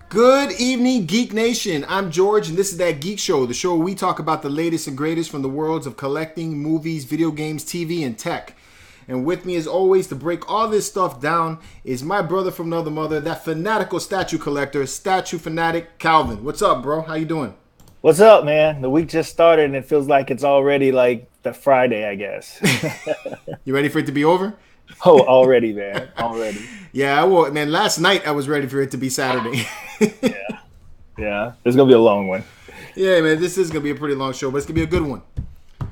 Good evening, Geek Nation. I'm George, and this is That Geek Show, the show where we talk about the latest and greatest from the worlds of collecting, movies, video games, TV, and tech. And with me, as always, to break all this stuff down is my brother from another mother, that fanatical statue collector, statue fanatic, Calvin. What's up, bro? How you doing? What's up, man? The week just started, and it feels like it's already like the Friday, I guess. You ready for it to be over? Oh, already, man. Already. Yeah, well, man, last night I was ready for it to be Saturday. Yeah. It's going to be a long one. Yeah, man, this is going to be a pretty long show, but it's going to be a good one. All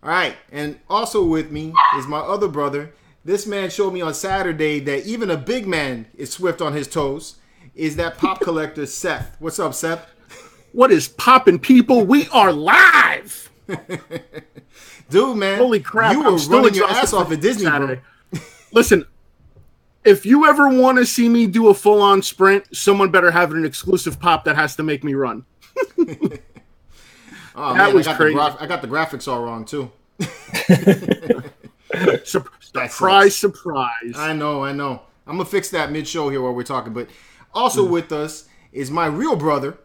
right, and also with me is my other brother. This man showed me on Saturday that even a big man is swift on his toes. Is that pop collector, Seth. What's up, Seth? What is poppin', people? We are live! Dude, man. Holy crap. You were running your ass off at Disney, bro. Listen, if you ever want to see me do a full-on sprint, someone better have an exclusive pop that has to make me run. Oh, that man, was crazy. I got the graphics all wrong, too. Surprise. I know. I'm going to fix that mid-show here while we're talking. But also with us is my real brother,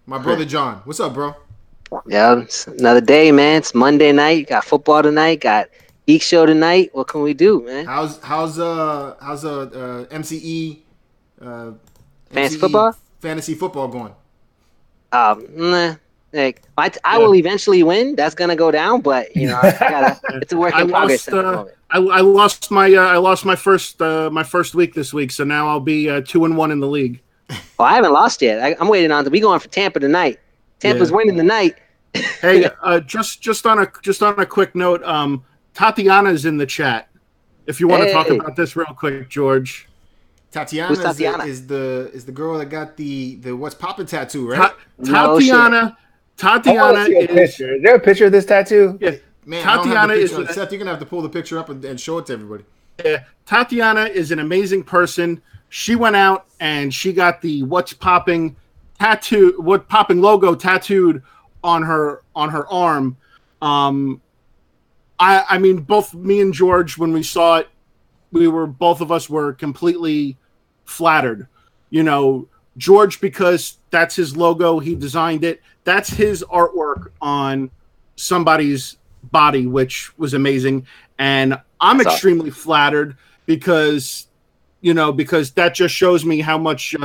my brother John. What's up, bro? Yeah, it's another day, man. It's Monday night. Got football tonight. Got Geek Show tonight. What can we do, man? How's MCE fantasy football going? I will eventually win. That's gonna go down, but it's a work in progress at the moment. I lost my first week this week, so now I'll be 2-1 in the league. Oh, I haven't lost yet. I'm waiting on. We going for Tampa tonight. Tampa's winning tonight. Hey, just on a quick note, Tatianna is in the chat. If you want to talk about this real quick, George. Tatianna is the girl that got the What's Poppin' tattoo, right? Tatianna is there a picture of this tattoo? Yeah. Man, Tatianna is Seth, you're gonna have to pull the picture up and show it to everybody. Yeah, Tatianna is an amazing person. She went out and she got the What's Popping logo tattooed on her arm. I mean, both me and George, when we saw it, both of us were completely flattered. You know, George, because that's his logo, he designed it. That's his artwork on somebody's body, which was amazing. And I'm extremely flattered because that just shows me how much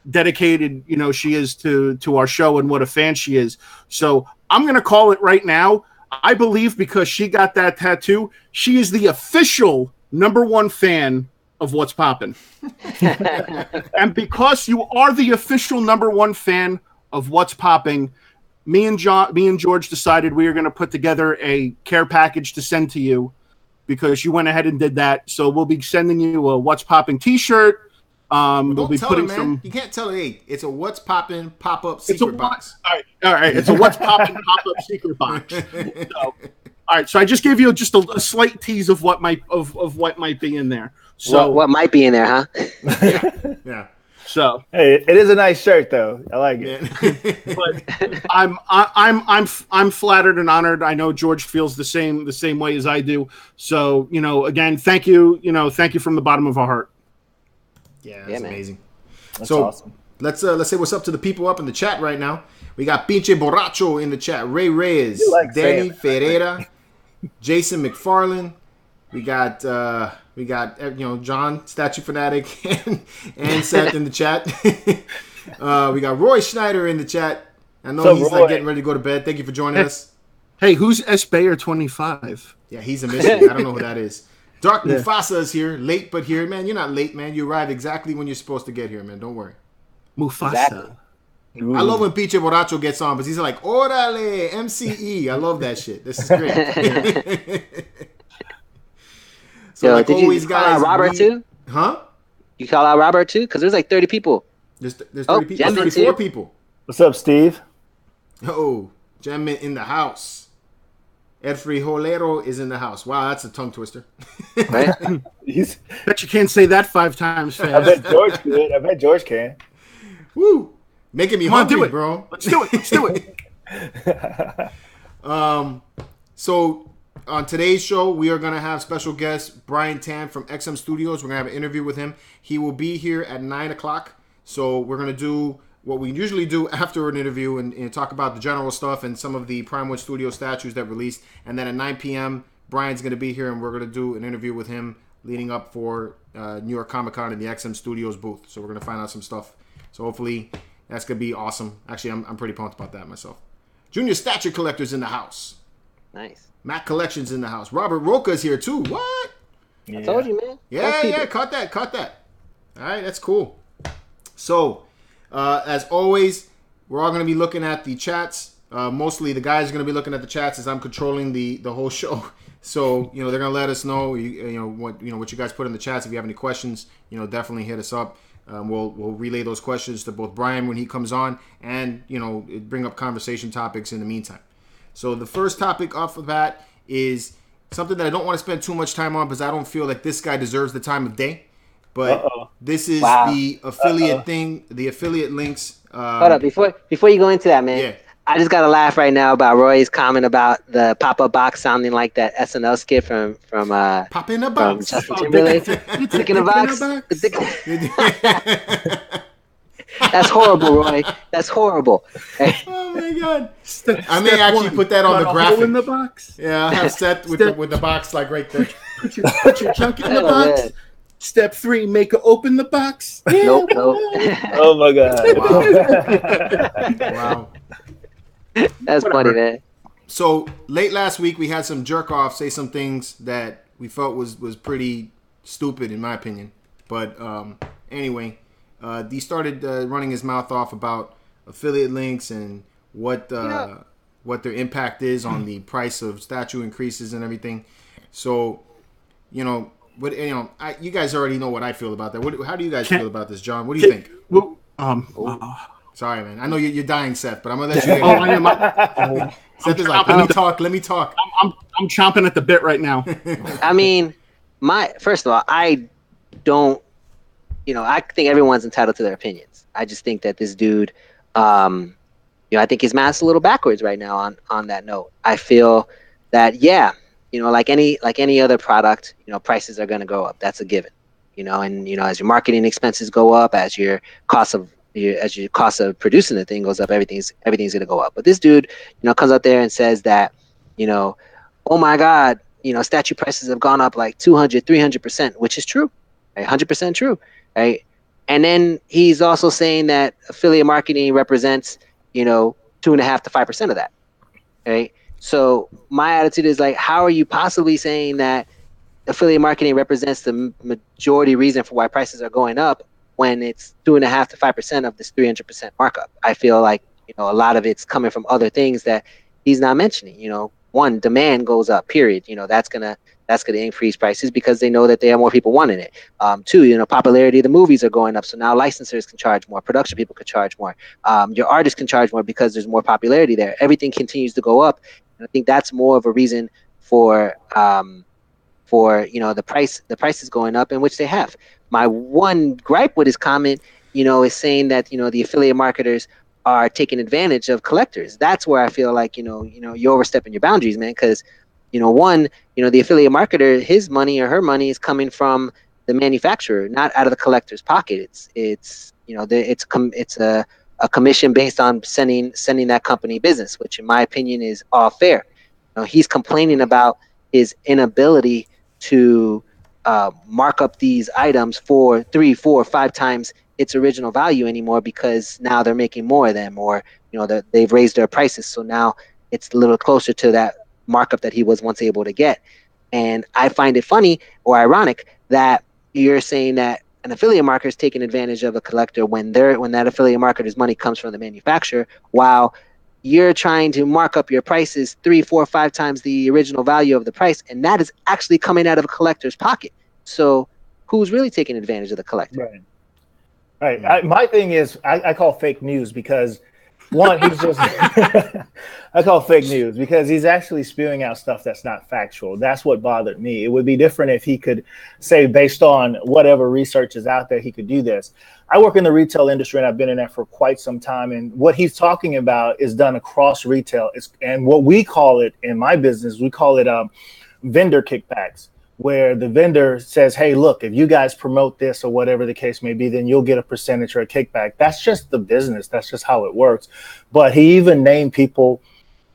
dedicated, she is to our show and what a fan she is. So I'm going to call it right now. I believe because she got that tattoo, she is the official #1 fan of What's Poppin'. And because you are the official #1 fan of What's Popping, me and George decided we were going to put together a care package to send to you because you went ahead and did that. So we'll be sending you a What's Popping t-shirt. We'll be putting some. You can't tell it. Hey, it's a What's Poppin' pop-up secret box. All right. It's a What's Poppin' pop-up secret box. So, all right. So I just gave you just a slight tease of what might be in there. So what might be in there, huh? Yeah. So hey, it is a nice shirt though. I like it. But I'm flattered and honored. I know George feels the same way as I do. So again, thank you. Thank you from the bottom of our heart. Yeah, that's amazing. That's awesome. Let's say what's up to the people up in the chat right now. We got Pinche Borracho in the chat, Ray Reyes, Danny Ferreira, Jason McFarland. We got John Statue Fanatic and Seth in the chat. We got Roy Schneider in the chat. I know he's getting ready to go to bed. Thank you for joining us. Hey, who's S. Bayer 25? Yeah, he's a mystery. I don't know who that is. Dark Mufasa is here, late but here. Man, you're not late, man. You arrived exactly when you're supposed to get here, man. Don't worry. Mufasa. Exactly. I love when Pinche Borracho gets on, but he's like, Orale, MCE. I love that shit. This is great. So like always, call out Robert too? Huh? You call out Robert too? Because there's like 30 people. There's 30 people. 34 people. What's up, Steve? Oh, Gemma in the house. El Frijolero is in the house. Wow, that's a tongue twister. Right? Bet you can't say that 5 times fast. I bet George could. I bet George can. Woo! Making me hungry, bro. Let's do it. So on today's show, we are going to have special guest Bryan Tan from XM Studios. We're going to have an interview with him. He will be here at 9 o'clock. So we're going to do what we usually do after an interview and talk about the general stuff and some of the Primewood Studio statues that released. And then at 9 p.m., Bryan's going to be here, and we're going to do an interview with him leading up for New York Comic Con in the XM Studios booth. So we're going to find out some stuff. So hopefully that's going to be awesome. Actually, I'm pretty pumped about that myself. Junior Statue Collector's in the house. Nice. Mac Collection's in the house. Robert Roca's here too. What? Yeah. I told you, man. Yeah, caught that. All right, that's cool. So, as always, we're all going to be looking at the chats. Mostly the guys are going to be looking at the chats as I'm controlling the whole show. So, they're going to let us know, what you guys put in the chats. If you have any questions, definitely hit us up. We'll relay those questions to both Bryan when he comes on, and bring up conversation topics in the meantime. So the first topic off the bat is something that I don't want to spend too much time on because I don't feel like this guy deserves the time of day. But this is the affiliate thing, the affiliate links. Hold up, before you go into that, man. Yeah. I just got to laugh right now about Roy's comment about the pop-up box sounding like that SNL skit from Pop in a box. Justin Timberlake. Dick in a box. That's horrible, Roy. That's horrible. Oh my God! I may actually put that on the graphic. In the box. Yeah, I have set with the box like right there. Put your junk in the box. Man. Step 3, make her open the box. Nope. Oh my God! Wow. That's funny, man. So late last week, we had some jerk off say some things that we felt was pretty stupid in my opinion. But anyway. He started running his mouth off about affiliate links and what their impact is on the price of statue increases and everything. So, you guys already know what I feel about that. How do you guys feel about this, John? What do you think? Well, sorry, man. I know you're dying, Seth, but I'm gonna let you. I am. Seth is like, let me talk. I'm chomping at the bit right now. I mean, first of all, I don't. I think everyone's entitled to their opinions. I just think that this dude, I think his math's a little backwards right now on that note. I feel that, like any other product, prices are going to go up. That's a given, and, as your marketing expenses go up, as your cost of producing the thing goes up, everything's going to go up. But this dude, comes out there and says that, oh my God, statue prices have gone up like 200, 300%, which is true, right? 100% true. Right. And then he's also saying that affiliate marketing represents, 2.5% to 5% of that. Right. So my attitude is like, how are you possibly saying that affiliate marketing represents the majority reason for why prices are going up when it's 2.5% to 5% of this 300% markup? I feel like, a lot of it's coming from other things that he's not mentioning. One, demand goes up, period. That's gonna increase prices because they know that they have more people wanting it. Two, popularity of the movies are going up, so now licensors can charge more, production people can charge more, your artists can charge more because there's more popularity there. Everything continues to go up, and I think that's more of a reason for the prices going up, in which they have. My one gripe with his comment, is saying that the affiliate marketers are taking advantage of collectors. That's where I feel like you're overstepping your boundaries, man. Because the affiliate marketer, his money or her money is coming from the manufacturer, not out of the collector's pocket. It's a commission based on sending that company business, which in my opinion is all fair. He's complaining about his inability to mark up these items for 3, 4, 5 times its original value anymore because now they're making more of them, or they've raised their prices, so now it's a little closer to that markup that he was once able to get. And I find it funny or ironic that you're saying that an affiliate marketer is taking advantage of a collector when that affiliate marketer's money comes from the manufacturer, while you're trying to mark up your prices 3, 4, 5 times the original value of the price, and that is actually coming out of a collector's pocket. So who's really taking advantage of the collector? Right. My thing is, I call fake news because, one, he's just I call fake news because he's actually spewing out stuff that's not factual. That's what bothered me. It would be different if he could say, based on whatever research is out there, he could do this. I work in the retail industry and I've been in that for quite some time. And what he's talking about is done across retail. And what we call it in my business, we call it vendor kickbacks, where the vendor says, hey, look, if you guys promote this or whatever the case may be, then you'll get a percentage or a kickback. That's just the business. That's just how it works. But he even named people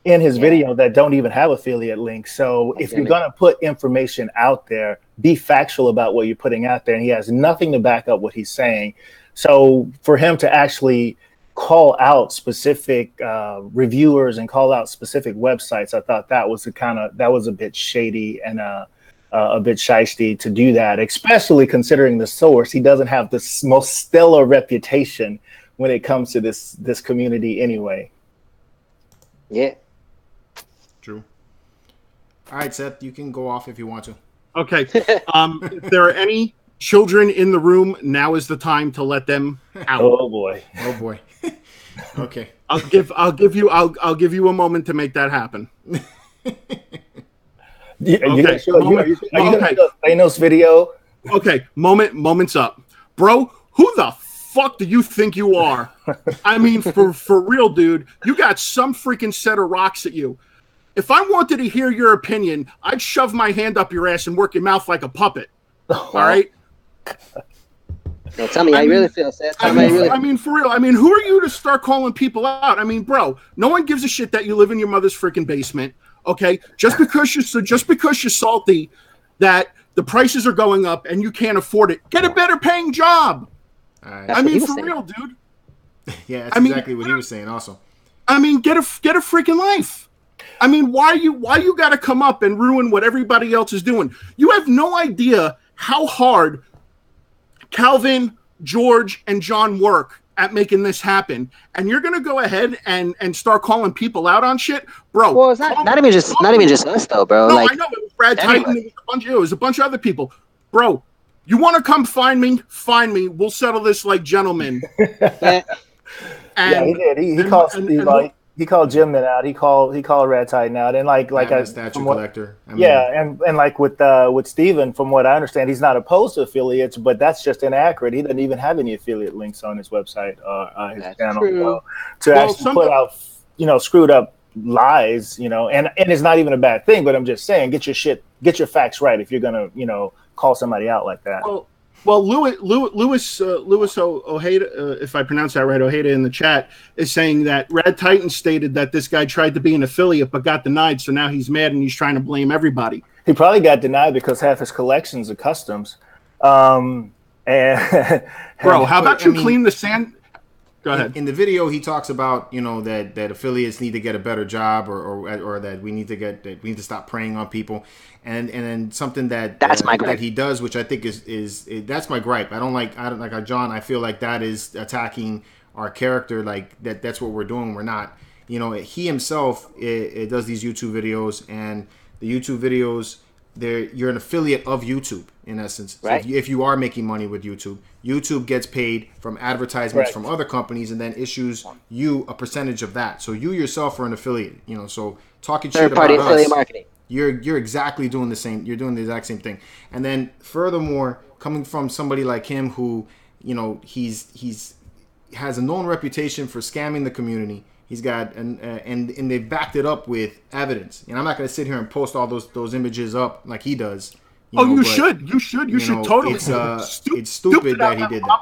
in his video that don't even have affiliate links. So if you're going to put information out there, be factual about what you're putting out there. And he has nothing to back up what he's saying. So for him to actually call out specific reviewers and call out specific websites, I thought that was a bit shady and a bit shiesty to do that, especially considering the source. He doesn't have the most stellar reputation when it comes to this community anyway. Yeah. True. All right, Seth, you can go off if you want to. Okay. If there are any children in the room, now is the time to let them out. Oh boy. Oh boy. Okay. I'll give you a moment to make that happen. Yeah, okay. Are you going to show Thanos video? Okay, moment's up. Bro, who the fuck do you think you are? I mean, for real, dude, you got some freaking set of rocks at you. If I wanted to hear your opinion, I'd shove my hand up your ass and work your mouth like a puppet. All right? No, tell me how you really feel, Seth. I mean, for real. I mean, who are you to start calling people out? I mean, bro, no one gives a shit that you live in your mother's freaking basement. Okay, just because you're salty that the prices are going up and you can't afford it, get a better paying job. I mean, for real, dude. Yeah, that's exactly what he was saying. Also, I mean, get a freaking life. I mean, why you got to come up and ruin what everybody else is doing? You have no idea how hard Calvin, George, and John work at making this happen, and you're gonna go ahead and start calling people out on shit, bro. Well, it's not even just us though, bro. No, like, I know it was Brad Titan, it was a bunch of other people, bro. You want to come find me? Find me. We'll settle this like gentlemen. Yeah, he did. He called Jim out. He called Red Titan out, and like a statue collector. I mean, and like with Steven, from what I understand, he's not opposed to affiliates, but that's just inaccurate. He doesn't even have any affiliate links on his website or his channel to actually put out screwed up lies, and it's not even a bad thing. But I'm just saying, get your facts right if you're gonna call somebody out like that. Well, Lewis Ojeda, if I pronounce that right, Ojeda in the chat is saying that Red Titan stated that this guy tried to be an affiliate but got denied, so now he's mad and he's trying to blame everybody. He probably got denied because half his collections are customs. Bro, how about you clean the sand? Go ahead. In the video, he talks about that affiliates need to get a better job, or that we need to stop preying on people, and then something that's my gripe. That he does, which I think is that's my gripe. I don't like John. I feel like that is attacking our character. Like that's what we're doing. We're not. He himself it does these YouTube videos, and the YouTube videos, you're an affiliate of YouTube in essence. Right. So if you are making money with YouTube, YouTube gets paid from advertisements from other companies and then issues you a percentage of that. So you yourself are an affiliate. So talking shit about us, affiliate marketing. You're exactly doing the same. You're doing the exact same thing. And then furthermore, coming from somebody like him who he's has a known reputation for scamming the community. He's got and they backed it up with evidence. And I'm not going to sit here and post all those images up like he does. You should totally. It's stupid that he did that.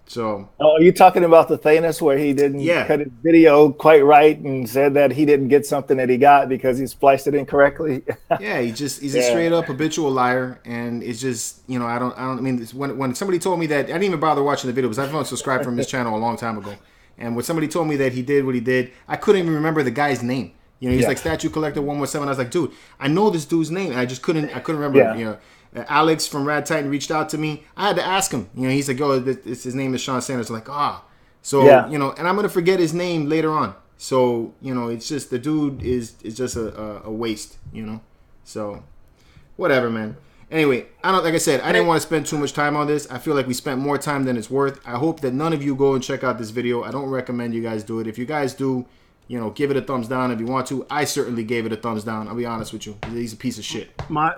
So, are you talking about the Thanos where he didn't cut his video quite right and said that he didn't get something that he got because he spliced it incorrectly? Yeah, he's a straight up habitual liar, and it's just I don't. I mean, when somebody told me that, I didn't even bother watching the video because I've unsubscribed from his channel a long time ago. And when somebody told me that he did what he did, I couldn't even remember the guy's name. He's like Statue Collector 117. I was like, dude, I know this dude's name, and I just couldn't remember. Yeah. Alex from Rad Titan reached out to me. I had to ask him. He's like, oh, his name is Sean Sanders. I'm like, so and I'm gonna forget his name later on. So it's just the dude is just a waste. So whatever, man. Anyway, like I said, I didn't want to spend too much time on this. I feel like we spent more time than it's worth. I hope that none of you go and check out this video. I don't recommend you guys do it. If you guys do, give it a thumbs down if you want to. I certainly gave it a thumbs down. I'll be honest with you. He's a piece of shit. My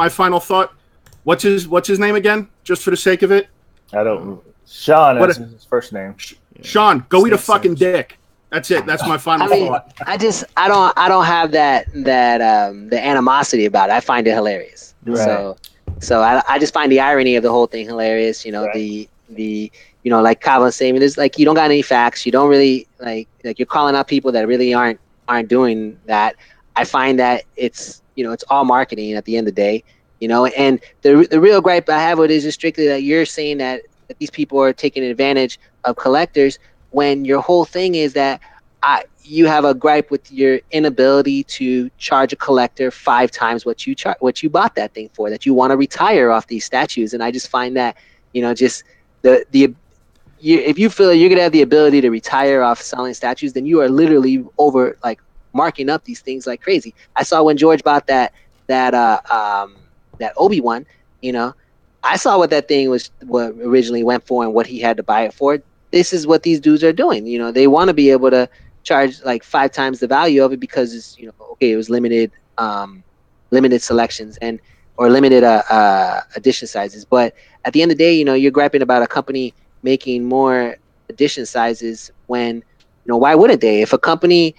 final thought. What's his name again? Just for the sake of it. I don't. Sean is his first name. Sean, go eat a fucking dick. That's it. That's my final thought. I don't have that the animosity about it. I find it hilarious. So I just find the irony of the whole thing hilarious. You know, the like Kyle was saying, there's like you don't got any facts. You don't really like you're calling out people that really aren't doing that. I find that it's it's all marketing at the end of the day. And the real gripe I have with it is just strictly that you're saying that these people are taking advantage of collectors when your whole thing is that you have a gripe with your inability to charge a collector 5 times what you bought that thing for, that you want to retire off these statues. And I just find that just if you feel like you're gonna have the ability to retire off selling statues, then you are literally over like marking up these things like crazy. I saw when George bought that Obi-Wan, I saw what that thing was, what originally went for and what he had to buy it for. This is what these dudes are doing. They want to be able to charge like 5 times the value of it because it's, okay, it was limited selections or limited edition sizes. But at the end of the day, you're griping about a company making more edition sizes when, why wouldn't they? If a company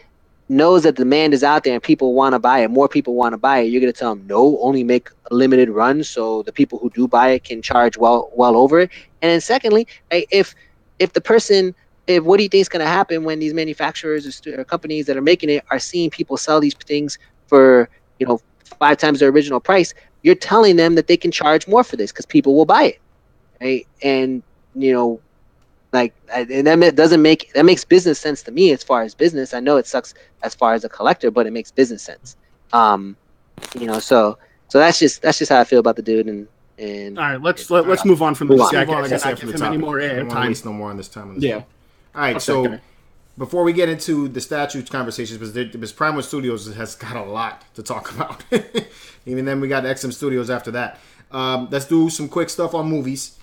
knows that demand is out there and people want to buy it, more people want to buy it, you're going to tell them, no, only make a limited run so the people who do buy it can charge well over it. And then secondly, if what do you think is going to happen when these manufacturers or companies that are making it are seeing people sell these things for 5 times their original price? You're telling them that they can charge more for this because people will buy it, right? And and that makes business sense to me as far as business. I know it sucks as far as a collector, but it makes business sense. So that's just how I feel about the dude. And all right, let's move on from this. I can't give him any more air time. Waste no more on this time. Yeah. All right, so before we get into the statue conversations, because Primal Studios has got a lot to talk about. Even then, we got XM Studios after that. Let's do some quick stuff on movies.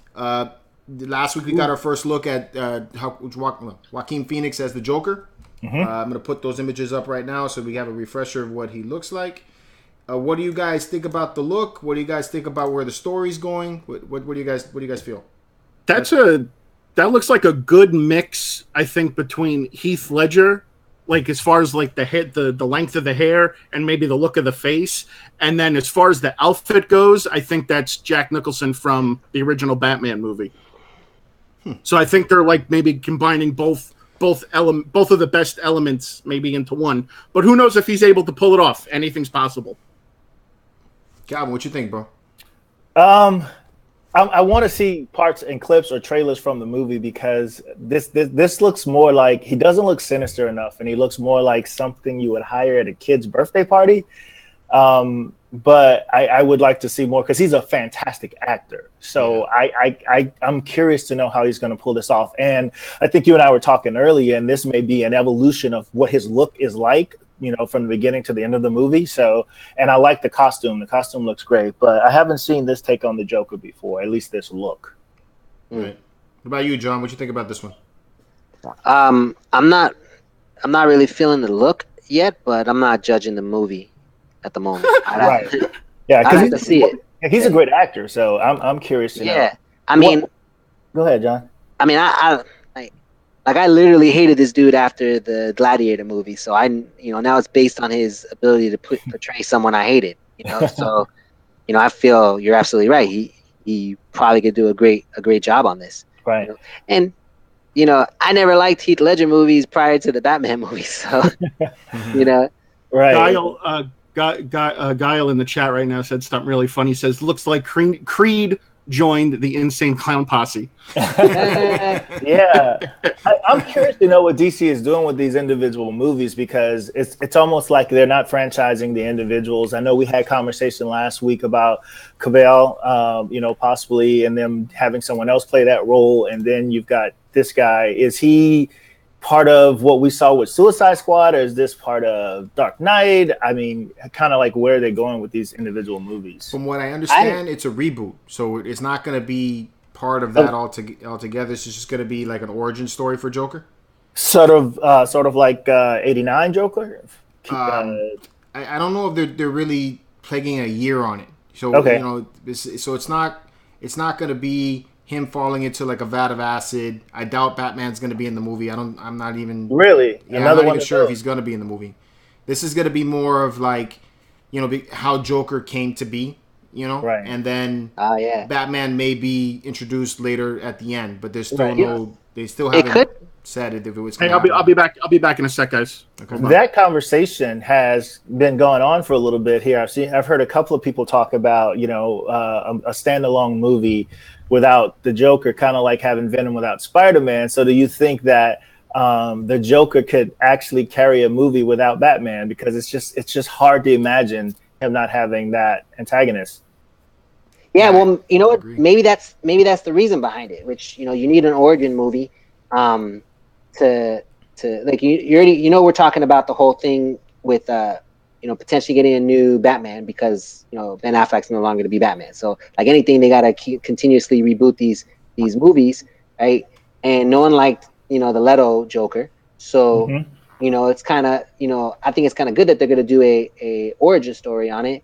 Last week we got our first look at Joaquin Phoenix as the Joker. I'm going to put those images up right now so we have a refresher of what he looks like. What do you guys think about the look? What do you guys think about where the story's going? What do you guys feel? That looks like a good mix, I think, between Heath Ledger, like as far as like the head, the length of the hair, and maybe the look of the face. And then as far as the outfit goes, I think that's Jack Nicholson from the original Batman movie. So I think they're like maybe combining both of the best elements maybe into one. But who knows if he's able to pull it off? Anything's possible. Calvin, what you think, bro? I want to see parts and clips or trailers from the movie because this looks more like, he doesn't look sinister enough, and he looks more like something you would hire at a kid's birthday party. But I would like to see more because he's a fantastic actor. So I'm curious to know how he's going to pull this off. And I think you and I were talking earlier, and this may be an evolution of what his look is like, from the beginning to the end of the movie. So, and I like the costume. The costume looks great, but I haven't seen this take on the Joker before, at least this look. Right. What about you, John? What you think about this one? I'm not really feeling the look yet, but I'm not judging the movie at the moment. Right. Yeah, I have to see it. He's a great actor, so I'm curious to know. Yeah. I mean, go ahead, John. I mean, I literally hated this dude after the Gladiator movie. So now it's based on his ability to portray someone I hated. So, I feel you're absolutely right. He probably could do a great job on this. Right. And I never liked Heath Ledger movies prior to the Batman movies. So, right. Guile in the chat right now said something really funny. He says, looks like Creed joined the Insane Clown Posse. Yeah. I'm curious to know what DC is doing with these individual movies because it's almost like they're not franchising the individuals. I know we had conversation last week about Cavell, possibly, and them having someone else play that role. And then you've got this guy. Is he part of what we saw with Suicide Squad, or is this part of Dark Knight? I mean, kind of like where are they going with these individual movies? From what I understand, it's a reboot, so it's not going to be part of that altogether. It's just going to be like an origin story for Joker. Sort of like 89 Joker. I don't know if they're really plaguing a year on it. So okay. So it's not going to be him falling into like a vat of acid. I doubt Batman's going to be in the movie. I'm not even really. Yeah, I'm not even sure if he's going to be in the movie. This is going to be more of like, how Joker came to be. you know, Right. and then Batman may be introduced later at the end, but there's still they still haven't said it if it was. Hey, I'll be back. I'll be back in a sec, guys. Okay. That conversation has been going on for a little bit here. I've heard a couple of people talk about, you know, a standalone movie without the Joker, kind of like having Venom without Spider-Man. So do you think that the Joker could actually carry a movie without Batman? Because it's just hard to imagine him not having that antagonist. Yeah, well, you know what? Maybe that's the reason behind it. Which, you know, you need an origin movie, to like you already, you know, we're talking about the whole thing with you know, potentially getting a new Batman because, you know, Ben Affleck's no longer to be Batman. So like anything, they gotta continuously reboot these movies, right? And no one liked, you know, the Leto Joker, so you know, it's kind of, you know, I think it's kind of good that they're gonna do a origin story on it.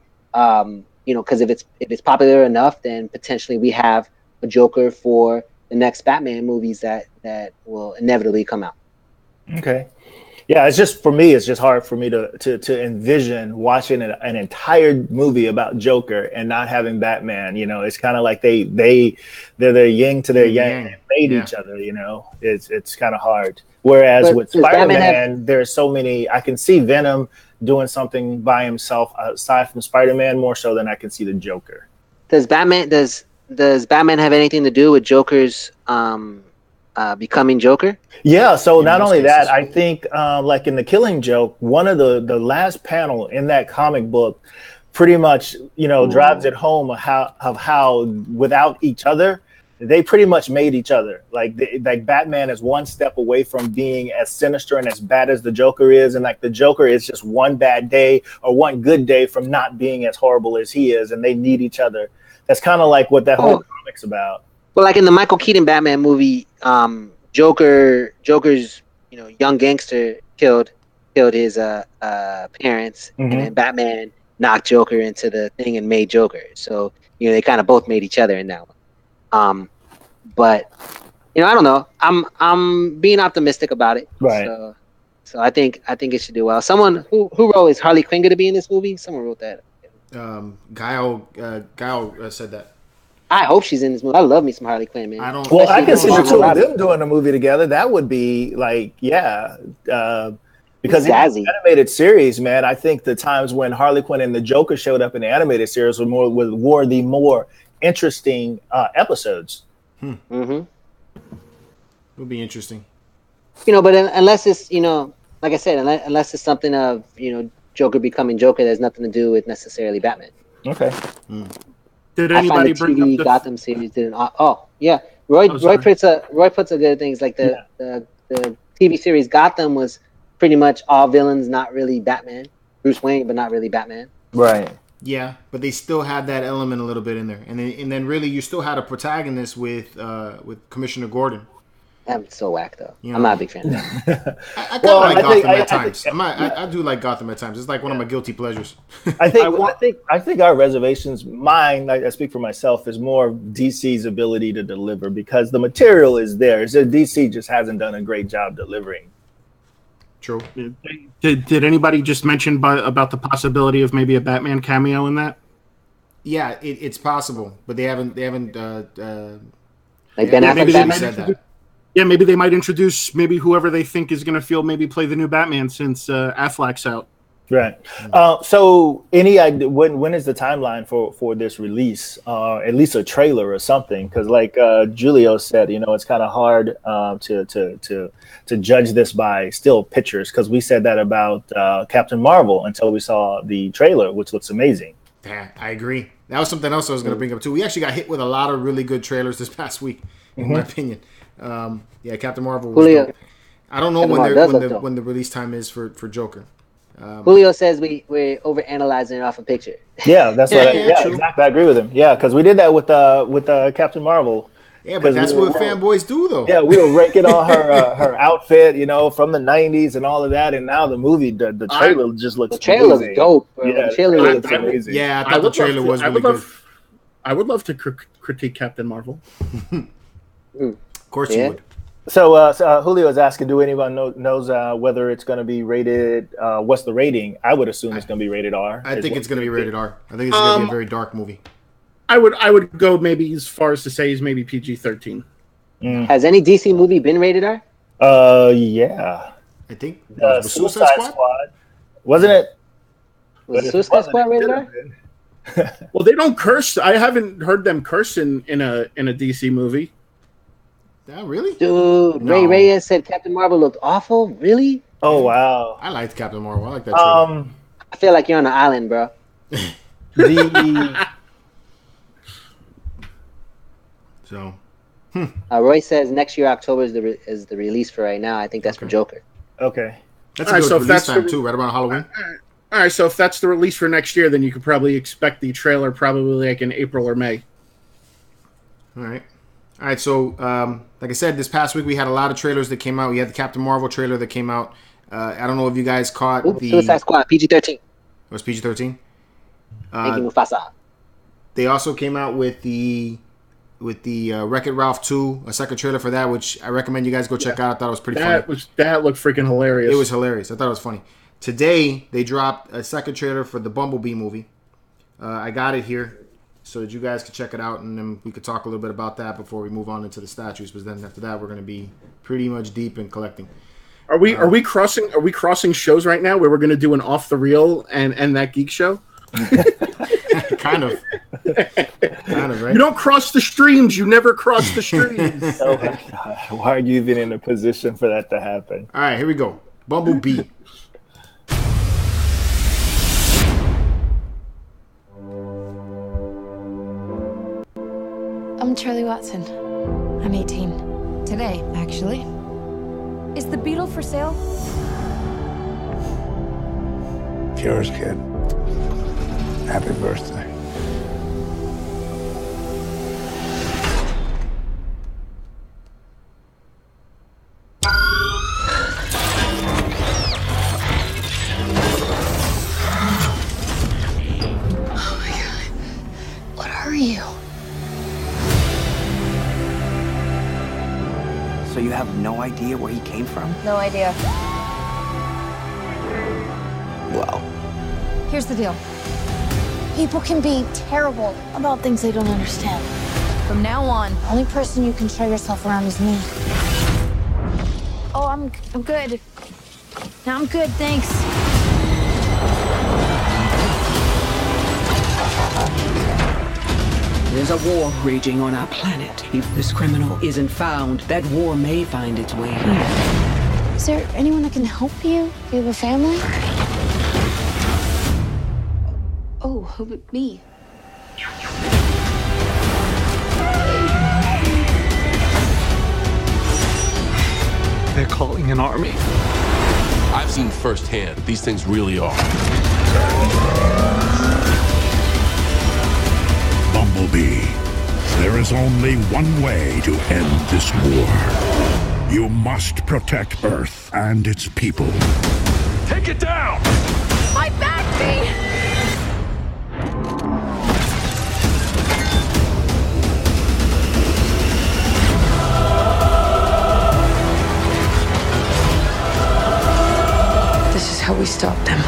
You know, because if it's popular enough, then potentially we have a Joker for the next Batman movies that will inevitably come out. Okay. Yeah, it's just, for me, it's just hard for me to envision watching an entire movie about Joker and not having Batman. You know, it's kind of like they're their yin to their yang and made each other. You know, it's kind of hard. Whereas with Spider-Man, there's so many. I can see Venom doing something by himself aside from Spider-Man more so than I can see the Joker. Does Batman have anything to do with Joker's becoming Joker? Yeah, so not only that, I think like in The Killing Joke, one of the last panel in that comic book pretty much, you know, drives it home of how without each other, they pretty much made each other. Like Batman is one step away from being as sinister and as bad as the Joker is, and like the Joker is just one bad day or one good day from not being as horrible as he is, and they need each other. That's kind of like what that whole comic's about. Well, like in the Michael Keaton Batman movie, Joker's, you know, young gangster killed his parents, and then Batman knocked Joker into the thing and made Joker. So, you know, they kind of both made each other in that one. But you know, I don't know. I'm being optimistic about it. Right. So I think it should do well. Someone who wrote, is Harley Quinn going to be in this movie? Someone wrote that. Guile said that. I hope she's in this movie. I love me some Harley Quinn, man. I can see the two of them doing a movie together. That would be like, because in the animated series, man, I think the times when Harley Quinn and the Joker showed up in the animated series were the more interesting episodes. It would be interesting. You know, but unless it's, you know, like I said, unless it's something of, you know, Joker becoming Joker, there's nothing to do with necessarily Batman. Okay. Did anybody bring up the Gotham series? Roy puts a good things like the TV series Gotham was pretty much all villains, not really Batman. Bruce Wayne, but not really Batman. Right. Yeah, but they still had that element a little bit in there, and then really you still had a protagonist with Commissioner Gordon. I'm so whack though. You know, I'm not a big fan. I like Gotham at times. I do like Gotham at times. It's like one of my guilty pleasures. I think our reservations, mine, I speak for myself, is more DC's ability to deliver because the material is there. It's that DC just hasn't done a great job delivering. True. Did anybody just mention about the possibility of maybe a Batman cameo in that? Yeah, it's possible, but they haven't like Ben Affleck said that. Yeah, maybe they might introduce whoever they think is going to play the new Batman since Affleck's out. Right. So any idea when is the timeline for this release? At least a trailer or something, because like Julio said, you know, it's kind of hard to judge this by still pictures, because we said that about Captain Marvel until we saw the trailer, which looks amazing. Yeah, I agree. That was something else I was going to bring up too. We actually got hit with a lot of really good trailers this past week, in my opinion. Captain Marvel was dope. I don't know when the release time is for Joker. Julio says we're overanalyzing it off a picture. Yeah, that's what. Exactly. I agree with him. Yeah, because we did that with Captain Marvel. Yeah, but that's what fanboys do, though. Yeah, we were ranking on her outfit, you know, from the '90s and all of that, and now the movie, the trailer just looks. The trailer looks dope, bro. Yeah, the trailer looks amazing. Yeah, I thought the trailer was really good. I would love to critique Captain Marvel. Of course you would. So Julio is asking, do anyone knows whether it's going to be rated? What's the rating? I would assume it's going to be rated R. I think it's going to be rated R. I think it's going to be a very dark movie. I would go maybe as far as to say he's maybe PG-13. Has any DC movie been rated R? Yeah. I think The Suicide Squad. Wasn't it? Was Suicide Squad rated R? Well, they don't curse. I haven't heard them curse in a DC movie. Yeah, really? Dude, No. Ray Reyes said Captain Marvel looked awful. Really? Oh wow. I liked Captain Marvel. I like that trailer. I feel like you're on an island, bro. The So, Roy says next year October is the release for right now. I think that's for Joker. okay. that's All a right, good so if release that's time the- too, right around Halloween. All right, so if that's the release for next year, then you could probably expect the trailer probably like in April or May. All right. So, like I said, this past week we had a lot of trailers that came out. We had the Captain Marvel trailer that came out. I don't know if you guys caught Ooh, the. Suicide Squad, PG-13. It was PG-13. Thank you, Mufasa. They also came out with the Wreck-It Ralph 2, a second trailer for that, which I recommend you guys go check out. I thought it was pretty funny. That looked freaking hilarious. It was hilarious. I thought it was funny. Today they dropped a second trailer for the Bumblebee movie. I got it here so that you guys could check it out, and then we could talk a little bit about that before we move on into the statues. But then after that, we're going to be pretty much deep in collecting. Are we crossing shows right now where we're going to do an off the reel and that geek show? kind of, right? You don't cross the streams. You never cross the streams. Oh my god. Why are you even in a position for that to happen? All right, here we go. Bumblebee. I'm Charlie Watson. I'm 18. Today, actually. Is the Beetle for sale? It's yours, kid. Happy birthday. Oh my god. What are you? So you have no idea where he came from? No idea. Well, Here's the deal. People can be terrible about things they don't understand. From now on, the only person you can show yourself around is me. Oh, I'm good. No, I'm good, thanks. There's a war raging on our planet. If this criminal isn't found, that war may find its way here. Is there anyone that can help you? Do you have a family? Oh, who but me? They're calling an army. I've seen firsthand, these things really are. Bumblebee. There is only one way to end this war. You must protect Earth and its people. Take it down! My back, me! This is how we stop them.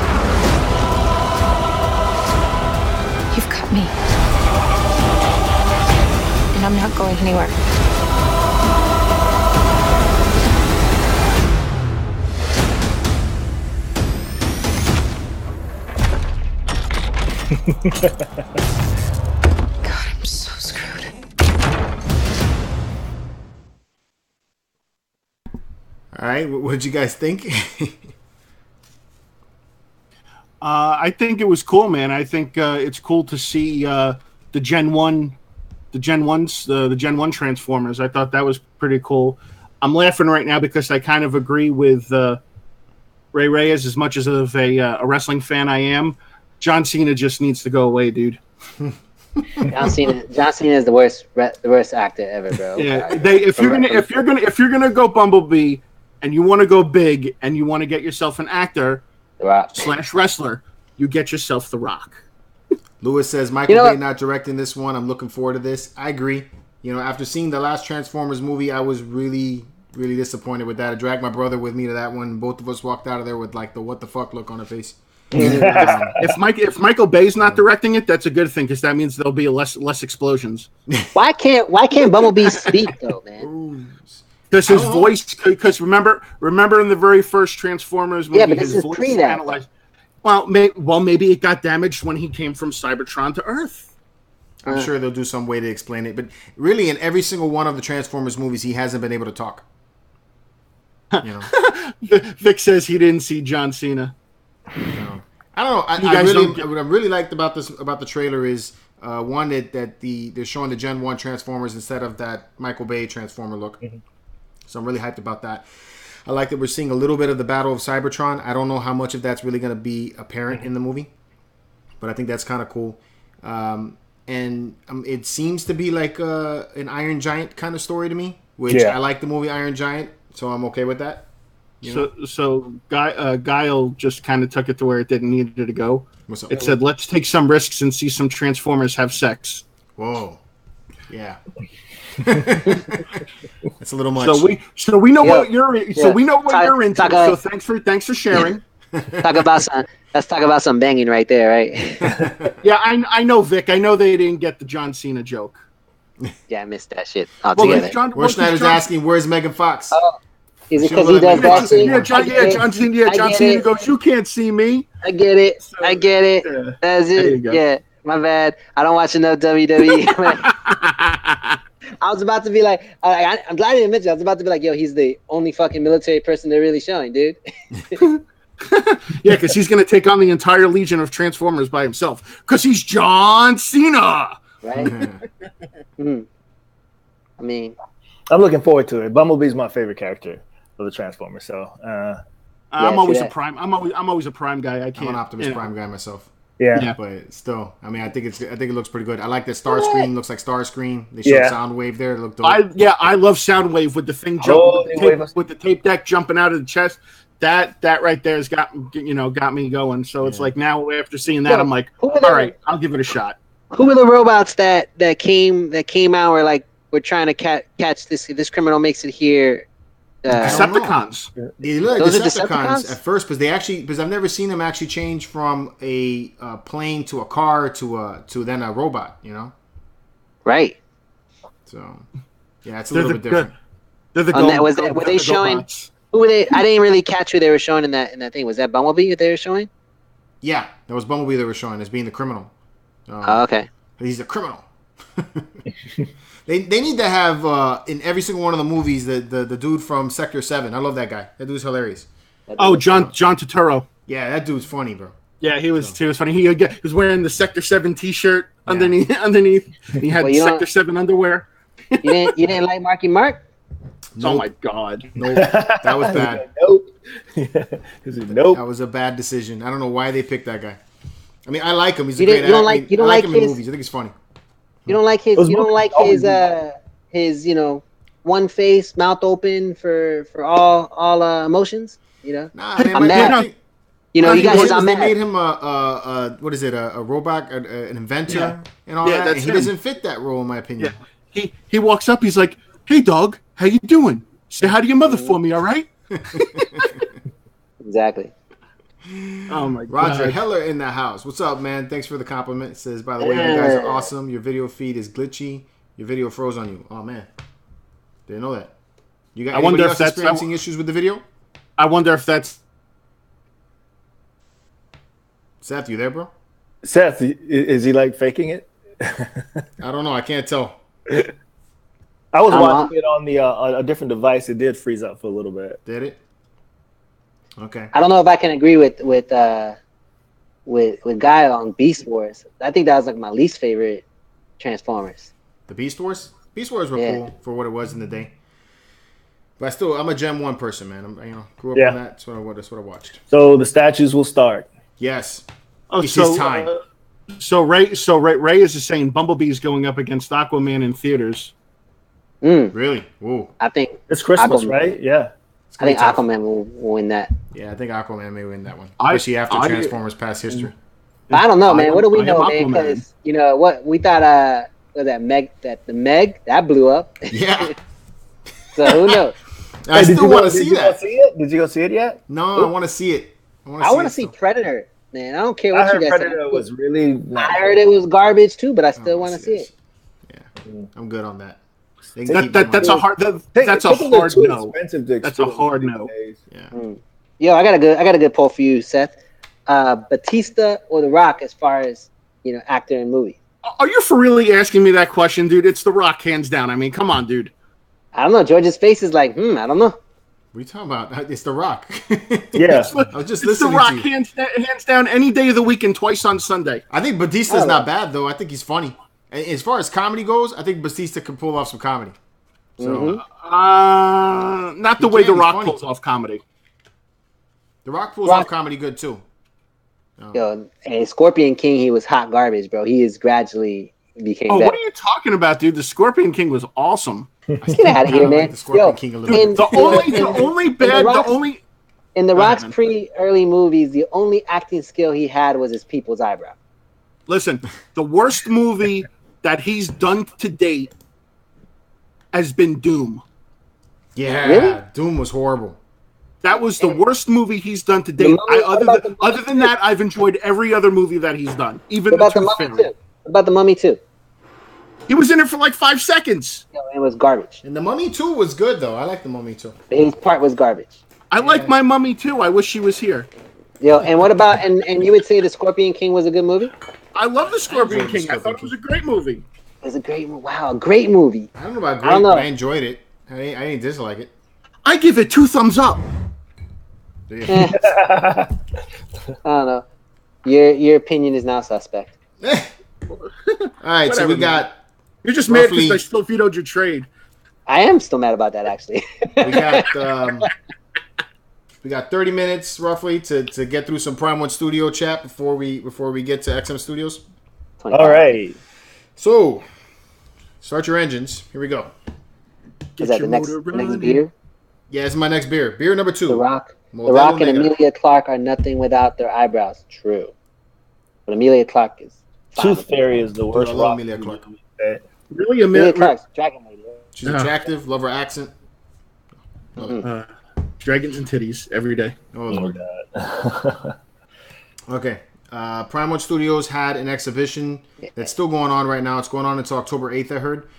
You've got me. And I'm not going anywhere. God, I'm so screwed. All right, what did you guys think? I think it was cool, man. I think it's cool to see the Gen 1 Transformers. I thought that was pretty cool. I'm laughing right now because I kind of agree with Ray Reyes. As much as of a wrestling fan I am, John Cena just needs to go away, dude. John Cena is the worst actor ever, bro. Yeah, if you're gonna go Bumblebee and you want to go big and you want to get yourself an actor / wrestler, you get yourself The Rock. Lewis says Michael Bay not directing this one. I'm looking forward to this. I agree. You know, after seeing the last Transformers movie, I was really, really disappointed with that. I dragged my brother with me to that one. Both of us walked out of there with like the what the fuck look on our face. If Michael Bay's not directing it, that's a good thing because that means there'll be less explosions. Why can't Bumblebee speak though, man? Because his voice. Because remember in the very first Transformers movie, yeah, but this his is voice pre that. analyzed. Well, maybe it got damaged when he came from Cybertron to Earth. I'm sure they'll do some way to explain it, but really, in every single one of the Transformers movies, he hasn't been able to talk. You know, Vic says he didn't see John Cena. No. I don't know. What I really liked about the trailer is one that they're showing the Gen 1 Transformers instead of that Michael Bay Transformer look. Mm-hmm. So I'm really hyped about that. I like that we're seeing a little bit of the Battle of Cybertron. I don't know how much of that's really going to be apparent in the movie, but I think that's kind of cool. And it seems to be like an Iron Giant kind of story to me, which I like the movie Iron Giant, so I'm okay with that. So Guile just kind of took it to where it didn't need it to go. What's up? It said, "Let's take some risks and see some Transformers have sex." Whoa, yeah, that's a little much. So we know what you're into. So thanks for sharing. Let's talk about some banging right there, right? Yeah, I know, Vic. I know they didn't get the John Cena joke. Yeah, I missed that shit altogether. Schneider's asking, "Where's Megan Fox?" Oh, is it because he does that thing? John Cena goes, "You can't see me." I get it. That's it. Yeah, my bad. I don't watch enough WWE. I was about to be like, I'm glad you didn't mention. I was about to be like, yo, he's the only fucking military person they're really showing, dude. Yeah, because he's going to take on the entire legion of Transformers by himself. Because he's John Cena. Right? I mean, I'm looking forward to it. Bumblebee's my favorite character of the Transformers. So I'm always a Prime. I'm always a Prime guy. I'm an Optimus Prime guy myself. Yeah, but still, I mean, I think it looks pretty good. I like that Starscreen. Looks like Starscreen. They showed Soundwave there. It looked dope. I love Soundwave with the thing with the tape deck jumping out of the chest. That right there has got me going. So it's like now after seeing that, I'm like, all right, I'll give it a shot. Who were the robots that came out? Were like, we're trying to catch this criminal makes it here. Decepticons. They look like Decepticons at first, because I've never seen them actually change from a plane to a car to then a robot. You know, right? So yeah, it's a little bit different. Were they showing? Who were they? I didn't really catch who they were showing in that thing. Was that Bumblebee that they were showing? Yeah, that was Bumblebee they were showing as being the criminal. Okay. He's a criminal. They need to have in every single one of the movies the dude from Sector 7. I love that guy. That dude's hilarious. John Turturro. Yeah, that dude's funny, bro. Yeah, he was funny. He was wearing the Sector 7 T-shirt underneath. He had Sector 7 underwear. You didn't like Marky Mark? Nope. Oh my God! Nope, that was bad. Nope. That was a bad decision. I don't know why they picked that guy. I mean, I like him. He's a great actor. You don't like him his in movies. I think he's funny. You don't like his. You don't like his. One face, mouth open for all emotions. Nah, man, I'm mad. You got his. I'm mad. They made him what is it? A robot, an inventor, and all that. And he doesn't fit that role, in my opinion. Yeah. He walks up. He's like, "Hey, dog, how you doing? Say hi to your mother for me, all right?" Exactly. Oh my God. Roger Heller in the house. What's up, man? Thanks for the compliment. It says, by the way, you guys are awesome. Your video feed is glitchy. Your video froze on you. Oh man, didn't know that. You got? I wonder if that's experiencing issues with the video. I wonder if that's. Seth, you there, bro? Seth, is he like faking it? I don't know. I can't tell. I was watching it on the a different device. It did freeze up for a little bit. Did it? Okay. I don't know if I can agree with Guy on Beast Wars. I think that was like my least favorite Transformers. The Beast Wars? Beast Wars were cool for what it was in the day. But I'm a Gen 1 person, man. Grew up on that. That's what I watched. So the statues will start. Yes. It's his time. So Ray is just saying Bumblebee's going up against Aquaman in theaters. Really? Whoa. I think it's Christmas, Aquaman, right? Yeah. I think Aquaman will win that. Yeah, I think Aquaman may win that one. Especially after Transformers past history. But I don't know, man. What do we know, man? Because what we thought was that the Meg that blew up. Yeah. So who knows? I still want to see that. Did you go see it yet? No, I want to see it. I want to see Predator. Man, I don't care I what you heard guys Predator say. was really not I heard it was garbage too, but I still want to see this. it. Yeah, I'm good on that. That's a hard. That's a hard no. That's a hard no. Yeah. Yo, I got a good poll for you, Seth. Batista or The Rock as far as actor in movie? Are you for really asking me that question, dude? It's The Rock, hands down. I mean, come on, dude. I don't know. George's face is like, I don't know. What are you talking about? It's The Rock. Yeah. I was just It's The listening Rock, to you. hands down, any day of the week and twice on Sunday. I think Batista's not bad, though. I think he's funny. As far as comedy goes, I think Batista can pull off some comedy. So, not the way The Rock pulls off comedy. The Rock pulls off comedy good, too. Yo, and Scorpion King, he was hot garbage, bro. He is gradually became better. What are you talking about, dude? The Scorpion King was awesome. Get out of here, man. Like the Scorpion King a little bit. In The Rock's pre-early movies, the only acting skill he had was his people's eyebrow. Listen, the worst movie that he's done to date has been Doom. Yeah, really? Doom was horrible. That was the worst movie he's done to date. Other than that, I've enjoyed every other movie that he's done. Even What about The Mummy 2? He was in it for like 5 seconds. Yo, it was garbage. And The Mummy 2 was good, though. I like The Mummy 2. His part was garbage. I like My Mummy too. I wish she was here. Yo, and what about and you would say The Scorpion King was a good movie? I love The Scorpion King. I thought it was a great movie. It was a great movie. Wow, a great movie. I don't know about great, but I enjoyed it. I didn't dislike it. I give it 2 thumbs up. I don't know. Your opinion is now suspect. All right, so we got. You're just mad because I still vetoed your trade. I am still mad about that, actually. We got 30 minutes roughly to get through some Prime One Studio chat before we get to XM Studios. All right. So, start your engines. Here we go. Is that the next beer? Yeah, it's my next beer. Beer number 2. The Rock and Emilia Clarke are nothing without their eyebrows. True. But Emilia Clarke is... Tooth Fairy is the worst. I love Emilia Clarke. Really, Emilia Clarke's Dragon Lady. She's attractive. Love her accent. Dragons and titties every day. Oh, Lord. Okay. Prime One Studios had an exhibition that's still going on right now. It's going on until October 8th, I heard.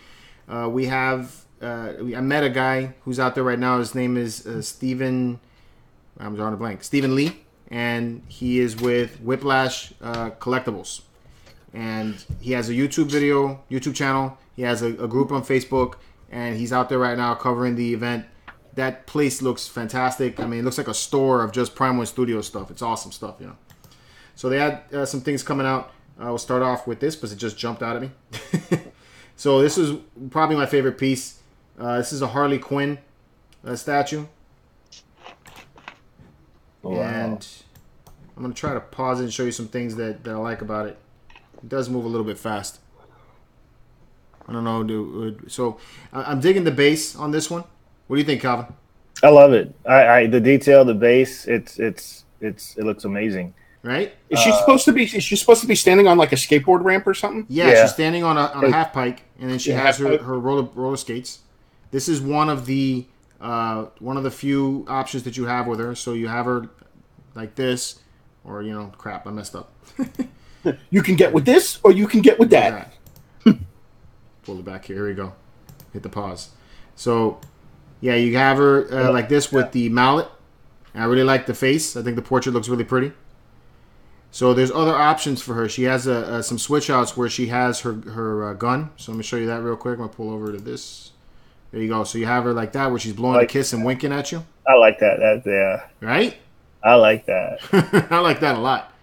I met a guy who's out there right now. His name is Stephen. I'm drawing a blank. Stephen Lee, and he is with Whiplash Collectibles, and he has a YouTube channel. He has a group on Facebook, and he's out there right now covering the event. That place looks fantastic. I mean, it looks like a store of just Prime One Studio stuff. It's awesome stuff, So they had some things coming out. We'll start off with this because it just jumped out at me. So this is probably my favorite piece. This is a Harley Quinn statue. Wow. And I'm going to try to pause it and show you some things that I like about it. It does move a little bit fast. I don't know. So I'm digging the base on this one. What do you think, Calvin? I love it. The detail, the base, it looks amazing. Right? Is she supposed to be? Is she supposed to be standing on like a skateboard ramp or something? Yeah. She's standing on a half pike, and then she has her roller skates. This is one of the few options that you have with her. So you have her like this, or crap, I messed up. You can get with this, or you can get with that. Pull it back here. Here we go. Hit the pause. So, yeah, you have her like this with the mallet. I really like the face. I think the portrait looks really pretty. So there's other options for her. She has some switch outs where she has her gun. So let me show you that real quick. I'm going to pull over to this. There you go. So you have her like that where she's blowing a kiss and winking at you. I like that. Right? I like that. I like that a lot.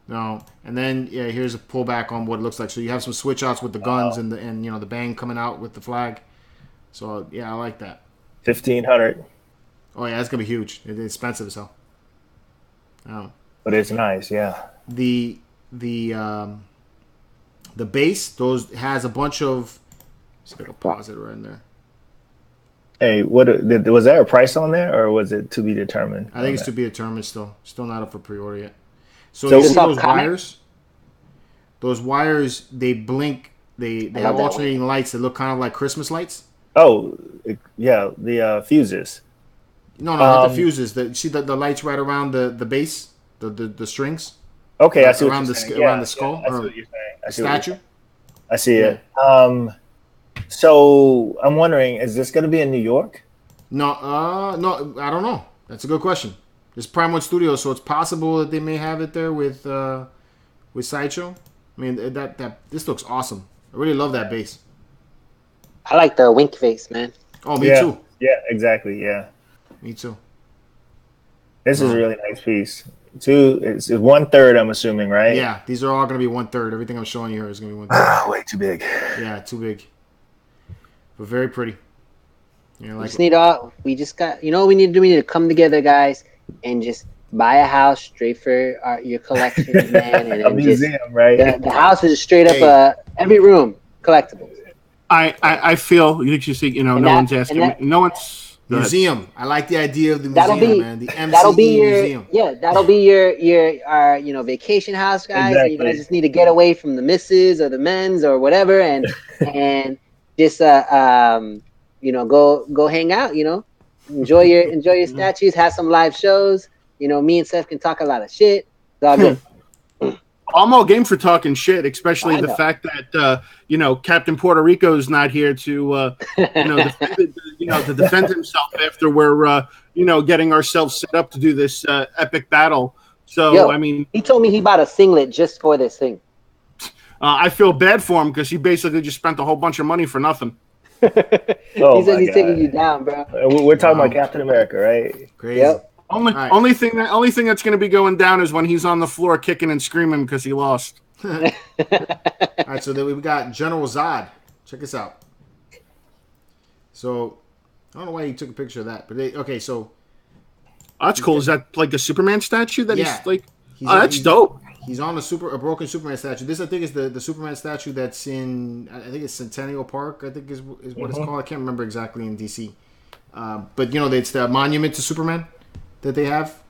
No, and then here's a pullback on what it looks like. So you have some switch outs with the guns and the bang coming out with the flag. So yeah, I like that. 1,500. Oh yeah, that's gonna be huge. It's expensive as hell. But it's nice, yeah. The base has a bunch of. Just gotta pause it right in there. Hey, was there a price on there, or was it to be determined? I think it's to be determined still. Still not up for pre-order yet. So you see those wires? Those wires, they blink. They have alternating lights that look kind of like Christmas lights. Oh, yeah, the fuses. No, not the fuses. See the lights right around the base? the strings. Okay, I see around what you're the around the skull I see or what you're saying. I see statue. I see it. So I'm wondering, is this going to be in New York? No, I don't know. That's a good question. It's Prime One Studio, so it's possible that they may have it there with Sideshow. I mean, that this looks awesome. I really love that base. I like the wink face, man. Oh, me too. Yeah, exactly. Yeah, me too. This is a really nice piece. It's 1/3, I'm assuming, right? Yeah, these are all going to be 1/3. Everything I'm showing you here is going to be 1/3. Way too big. Yeah, too big. But very pretty. Yeah, we just got, you know what we need to do? We need to come together, guys, and just buy a house straight for your collections, man. And a museum, right? The house is straight up every room collectibles. I feel you see, you know, one's asking me. No one's museum. I like the idea of the museum, man. The MCE that'll be your museum. That'll be your vacation house, guys. Exactly. And you guys just need to get away from the misses or the men's or whatever, and just go hang out. Enjoy your statues. Have some live shows. Me and Seth can talk a lot of shit. It's all good. I'm all game for talking shit, especially the fact that Captain Puerto Rico's not here to to defend himself after we're getting ourselves set up to do this epic battle. So I mean, he told me he bought a singlet just for this thing. I feel bad for him because he basically just spent a whole bunch of money for nothing. He says he's taking you down, bro. We're talking about Captain America, right? Crazy. Yep. Only thing that's going to be going down is when he's on the floor kicking and screaming because he lost. All right, so then we've got General Zod. Check this out. So I don't know why he took a picture of that, but so that's cool. Is that like a Superman statue that he's like? That's dope. He's on a broken Superman statue. This I think is the Superman statue that's in it's Centennial Park. I think is what it's called. I can't remember exactly in DC. But it's the monument to Superman that they have.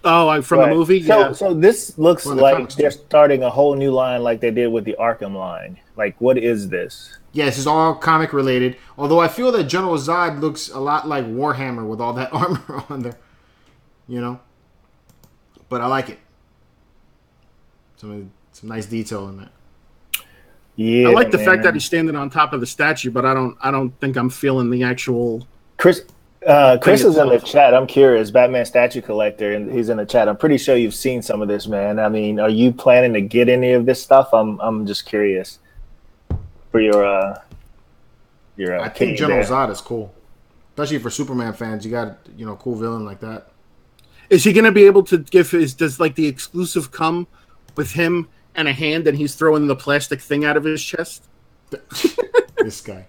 Oh, from the movie? So this looks like they're starting a whole new line like they did with the Arkham line. Like, what is this? Yeah, this is all comic related. Although I feel that General Zod looks a lot like Warhammer with all that armor on there. But I like it. Some nice detail in that. Yeah, I like the fact that he's standing on top of the statue, but I don't think I'm feeling the actual Chris is in the chat. I'm curious, Batman statue collector, and he's in the chat. I'm pretty sure you've seen some of this, man. I mean, are you planning to get any of this stuff? I'm just curious for your I think General Zod is cool, especially for Superman fans. You got cool villain like that. Is he going to be able to does like the exclusive come with him and a hand, and he's throwing the plastic thing out of his chest? This guy.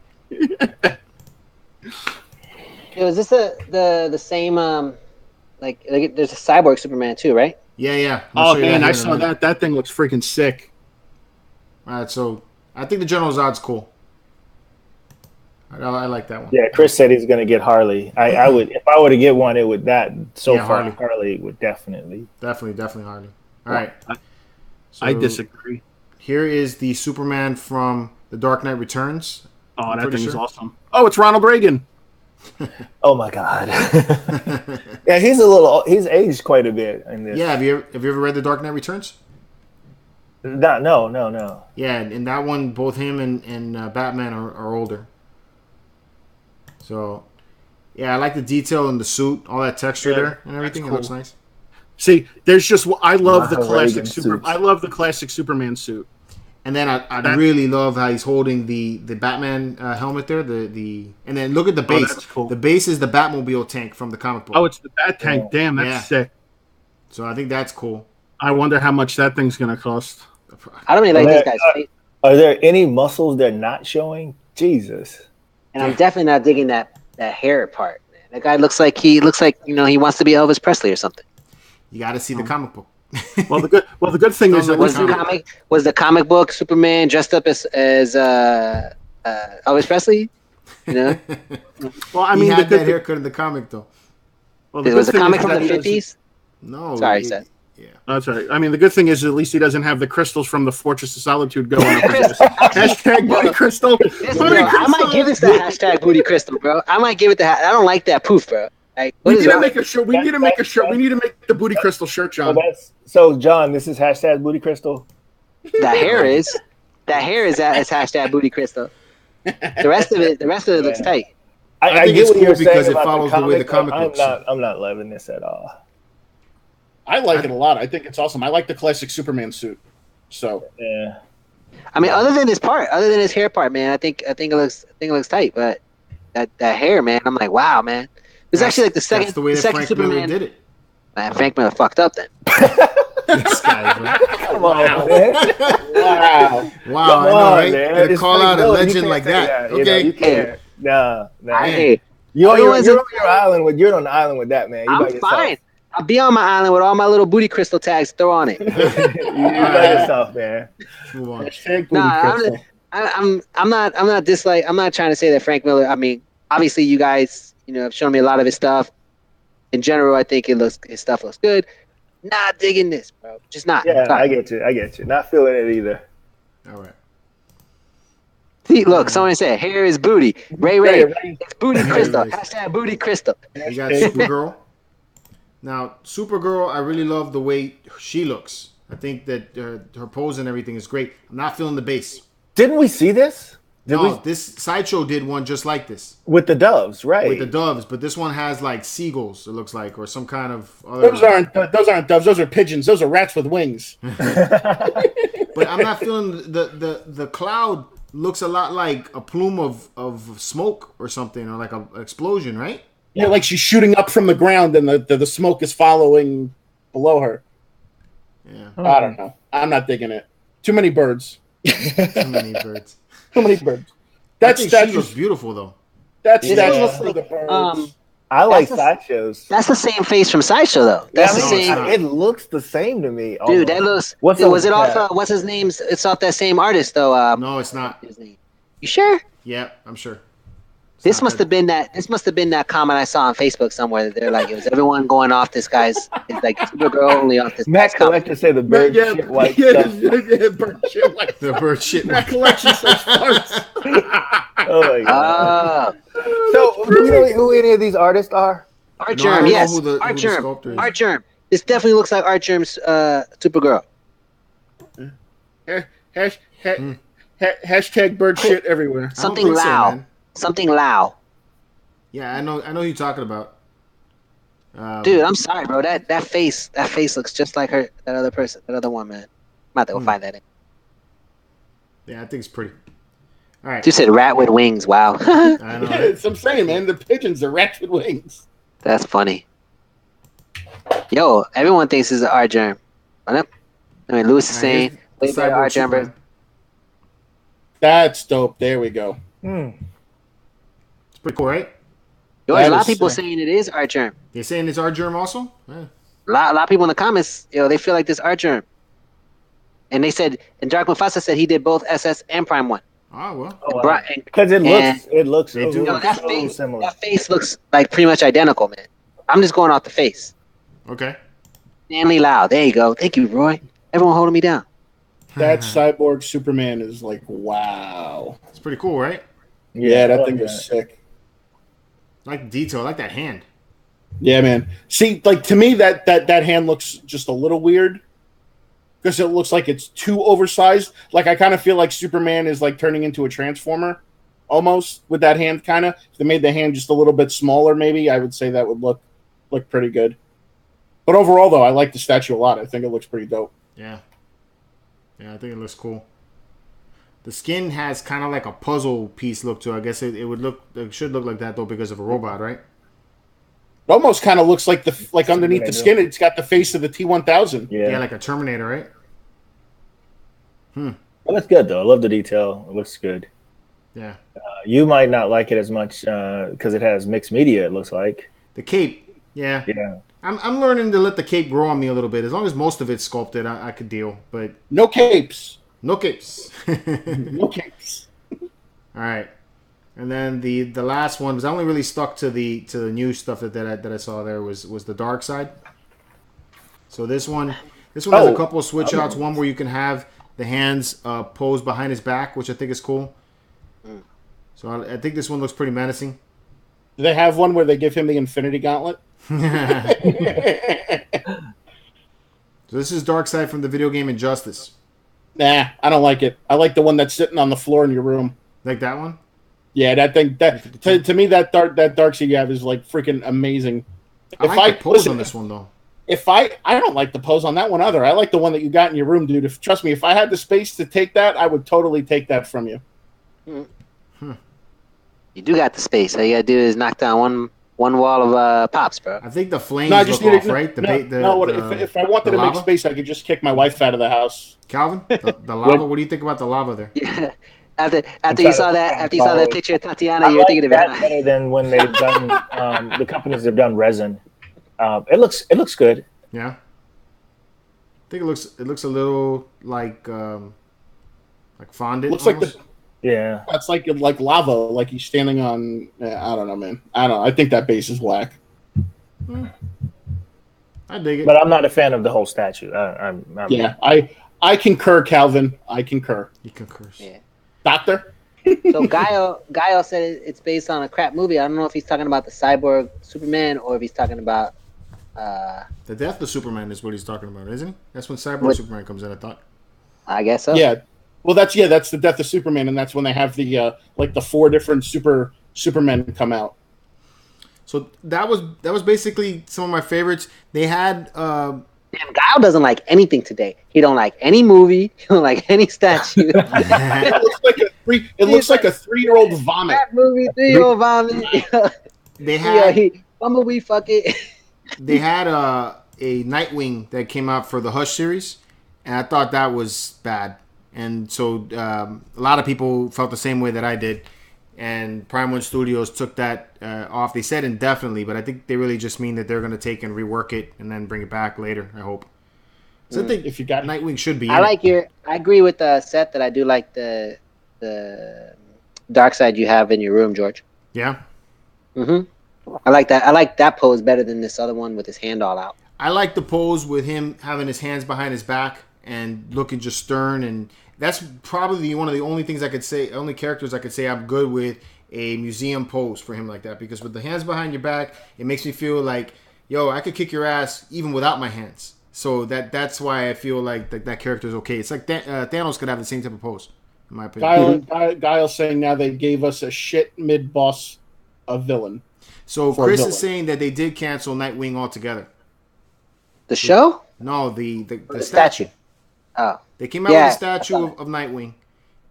Is this the same like there's a cyborg Superman too, right? Yeah. Oh man, I saw that. That thing looks freaking sick. All right, so I think the General Zod's cool. I like that one. Yeah, Chris said he's gonna get Harley. I would, if I were to get one, it would Harley would definitely Harley. All right. I disagree. Here is the Superman from The Dark Knight Returns. Oh, that thing is awesome. Oh, it's Ronald Reagan. Oh my God. Yeah, he's aged quite a bit in this. Yeah, have you ever read The Dark Knight Returns? No. Yeah, in that one, both him and Batman are older. So, yeah, I like the detail in the suit, all that texture there and everything. Cool. It looks nice. See, there's just I love the classic Superman suit. And then I really love how he's holding the Batman helmet there. And then look at the base. Oh, that's cool. The base is the Batmobile tank from the comic book. Oh, it's the Bat tank. Damn, that's sick. So I think that's cool. I wonder how much that thing's gonna cost. I don't really like this guy's face. Are there any muscles they're not showing? Jesus. And I'm definitely not digging that hair part. Man. That guy looks like he he wants to be Elvis Presley or something. You got to see the comic book. Well, the good thing is that was the comic book Superman dressed up as Elvis Presley? You know. Well, I mean, he had that haircut in the comic though. Well, was the comic from the 50s? No. Sorry, Seth. Yeah, that's right. I mean, the good thing is at least he doesn't have the crystals from the Fortress of Solitude going up his ass. Hashtag booty crystal. I might give this the hashtag booty crystal, bro. I might give it the. I don't like that poof, bro. Like, we need to make a shirt. We need to make a shirt. We need to make the booty crystal shirt, John. So John, this is hashtag booty crystal. The hair is hashtag booty crystal. The rest of it looks tight. I think get it's what cool you're because saying it follows the way the comic looks. I'm not loving this at all. I like it a lot. I think it's awesome. I like the classic Superman suit. So yeah. I mean, other than his hair part, man, I think it looks tight. But that hair, man, I'm like, wow, man. It's actually like the second. That's the way that Frank Superman Miller did it. Man, Frank Miller fucked up then. This guy, bro. Come on, man. Wow, I know, right? To call out a legend like that. Okay. You can't. Nah. Hey, You're on your island. You're on the island with that, man. I'm fine. I'll be on my island with all my little booty crystal tags. Throw on it. You by yourself, man. Move on. I'm not trying to say that Frank Miller. I mean, obviously, you guys, have shown me a lot of his stuff. In general, I think his stuff looks good. Not digging this, bro. Just not. Yeah, I get you. Not feeling it either. All right. See, look, someone said, hair is booty. Ray, it's booty crystal. Hashtag booty crystal. You got Supergirl. Now, Supergirl, I really love the way she looks. I think that her pose and everything is great. I'm not feeling the base. Didn't we see this? This Sideshow did one just like this. With the doves, right? With the doves, but this one has like seagulls, it looks like, or some kind of other... Those aren't doves, those are pigeons. Those are rats with wings. But I'm not feeling the cloud looks a lot like a plume of smoke or something, or like an explosion, right? Yeah, like she's shooting up from the ground and the smoke is following below her. Yeah. I don't know. I'm not digging it. Too many birds. Too many birds. Too many birds. She looks beautiful, though. That's for the birds. I like Sideshows. That's the same face from Sideshow, though. That's the same. It looks the same to me. Dude, that looks... Was it off... what's his name? It's off that same artist, though. No, it's not. His name. You sure? Yeah, I'm sure. This must have been that comment I saw on Facebook somewhere that they're like, it was everyone going off this guy's. It's like Supergirl only off this. Matt Collector say the bird shit white stuff. Bird shit white. The bird shit. Matt Collector says farts. Oh my god. So, do you know who any of these artists are? Art Germ, yes. Art Germ. Art Germ. This definitely looks like Art Germ's Supergirl. Hashtag bird shit everywhere. Something loud. Something loud. Yeah, I know who you're talking about. Dude, I'm sorry, bro. That face looks just like her. That other one, man. I'm about to go find that in. Yeah, I think it's pretty. All right. You said rat with wings. Wow. I know. That's what I'm saying, man. The pigeons are rats with wings. That's funny. Yo, everyone thinks this is Art Germ. I mean, Lewis is saying Art Germ. That's dope. There we go. It's pretty cool, right? Yo, there's a lot of people saying it is Art Germ. They're saying it's Art Germ also? Yeah. A lot of people in the comments, they feel like this Art Germ. And they said, and Dark Mufasa said he did both SS and Prime 1. Oh, well. Because it looks so similar. That face looks like pretty much identical, man. I'm just going off the face. Okay. Stanley Lau. There you go. Thank you, Roy. Everyone holding me down. That cyborg Superman is like, wow. It's pretty cool, right? Yeah, that thing is sick. I like the detail. I like that hand. Yeah, man. See, like, to me, that hand looks just a little weird because it looks like it's too oversized. Like, I kind of feel like Superman is like turning into a Transformer almost with that hand, kind of. If they made the hand just a little bit smaller, maybe, I would say that would look pretty good. But overall, though, I like the statue a lot. I think it looks pretty dope. Yeah. Yeah, I think it looks cool. The skin has kind of like a puzzle piece look to it. I guess it should look like that, though, because of a robot, right? It almost kind of looks like underneath the skin, it's got the face of the T-1000. Yeah, like a Terminator, right? It looks good, though. I love the detail. It looks good. Yeah. You might not like it as much because it has mixed media, it looks like. The cape, yeah. Yeah. I'm learning to let the cape grow on me a little bit. As long as most of it's sculpted, I could deal. But no capes. No capes. No capes. All right. And then the last one, because I only really stuck to the new stuff that I saw there was the dark side. So this one has a couple of switch outs. One where you can have the hands posed behind his back, which I think is cool. So I think this one looks pretty menacing. Do they have one where they give him the Infinity Gauntlet? So this is Darkseid from the video game Injustice. Nah, I don't like it. I like the one that's sitting on the floor in your room. Like that one? Yeah, that thing. To me, that Darkseid you have is like freaking amazing. I like the pose on this one though. I don't like the pose on that one either. I like the one that you got in your room, dude. Trust me, if I had the space to take that, I would totally take that from you. You do got the space. All you gotta do is knock down one wall of pops, bro. I think the flames just look need off, right? If I wanted to make space, I could just kick my wife out of the house. Calvin, the lava. What do you think about the lava there? Yeah. After you saw that picture of Tatiana, you're thinking that about better than when they've done the companies that have done resin. It looks good. Yeah. I think it looks a little like fondant. Looks almost. like It's like lava, like he's standing on. I don't know, man. I don't know. I think that base is whack. I dig it, but I'm not a fan of the whole statue. I concur, Calvin. I concur. He concurs. Yeah. Doctor. So Gaio said it's based on a crap movie. I don't know if he's talking about the cyborg Superman or if he's talking about the death of Superman is what he's talking about, isn't he? That's when Cyborg Superman comes in, I thought. I guess so. Yeah. Well, that's the death of Superman, and that's when they have the the 4 different Supermen come out. So that was basically some of my favorites. They had Damn, Guile doesn't like anything today. He don't like any movie. He don't like any statue. It looks like a 3-year-old vomit. That movie, 3-year-old vomit. They had Bumblebee, fuck it. They had a Nightwing that came out for the Hush series, and I thought that was bad. And so a lot of people felt the same way that I did. And Prime One Studios took that off. They said indefinitely, but I think they really just mean that they're going to take and rework it and then bring it back later, I hope. So I think if you got Nightwing should be I agree with Seth that I do like the Darkseid you have in your room, George. Yeah? Mm-hmm. I like that. I like that pose better than this other one with his hand all out. I like the pose with him having his hands behind his back and looking just stern, and that's probably one of the only characters I could say I'm good with a museum pose for him like that, because with the hands behind your back, it makes me feel like, yo, I could kick your ass even without my hands. So that's why I feel like that character is okay. It's like Thanos could have the same type of pose, in my opinion. Guile saying now they gave us a shit mid-boss villain. So Chris is saying that they did cancel Nightwing altogether. The show? No, the statue. Oh, they came out with a statue of Nightwing,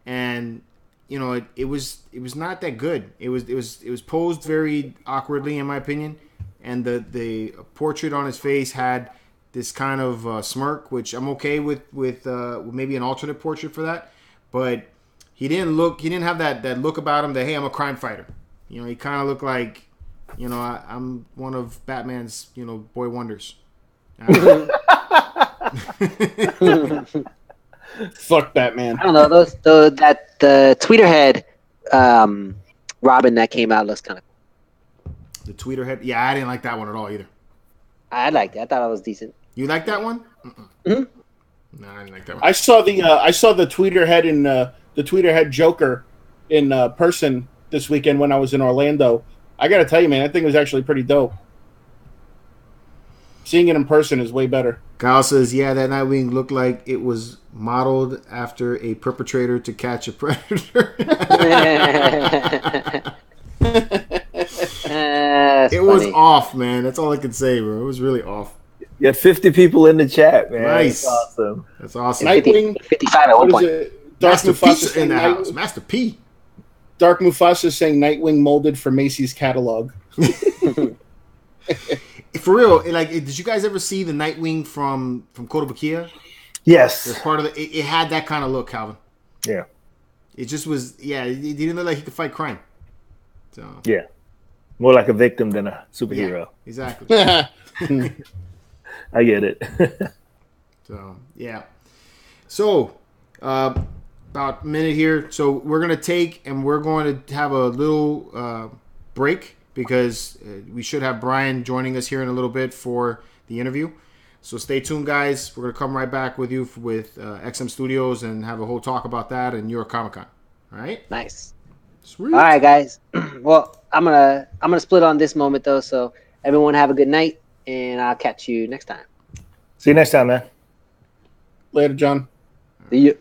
and it was not that good. It was posed very awkwardly, in my opinion, and the portrait on his face had this kind of smirk, which I'm okay with maybe an alternate portrait for that, but he didn't have that look about him that, hey, I'm a crime fighter. He kind of looked like, I'm one of Batman's boy wonders. Fuck Batman. I don't know, the tweeter head Robin that came out looks kind of cool. The tweeter head, yeah, I didn't like that one at all either. I liked it. I thought it was decent. You like that one? Mm-hmm. No, I didn't like that one. I saw the tweeter head in the tweeter head Joker in person this weekend when I was in Orlando. I gotta tell you, man, that thing was actually pretty dope. Seeing it in person is way better. Kyle says, yeah, that Nightwing looked like it was modeled after a perpetrator to catch a predator. It was off, man. That's all I can say, bro. It was really off. You had 50 people in the chat, man. Nice. That's awesome. That's awesome. Nightwing, 55 at one point. Master P's in the house. Master P. Dark Mufasa is saying Nightwing molded for Macy's catalog. For real, did you guys ever see the Nightwing from Kotobukiya? Yes. As part of it had that kind of look, Calvin. Yeah. It just was, it didn't look like he could fight crime. So yeah, more like a victim than a superhero. Yeah, exactly. I get it. So yeah. So about a minute here. So we're gonna we're going to have a little break, because we should have Bryan joining us here in a little bit for the interview. So stay tuned, guys. We're going to come right back with you with XM Studios and have a whole talk about that and New York Comic Con. All right? Nice. Sweet. All right, guys. Well, I'm gonna split on this moment though. So everyone have a good night, and I'll catch you next time. See you next time, man. Later, John. See you.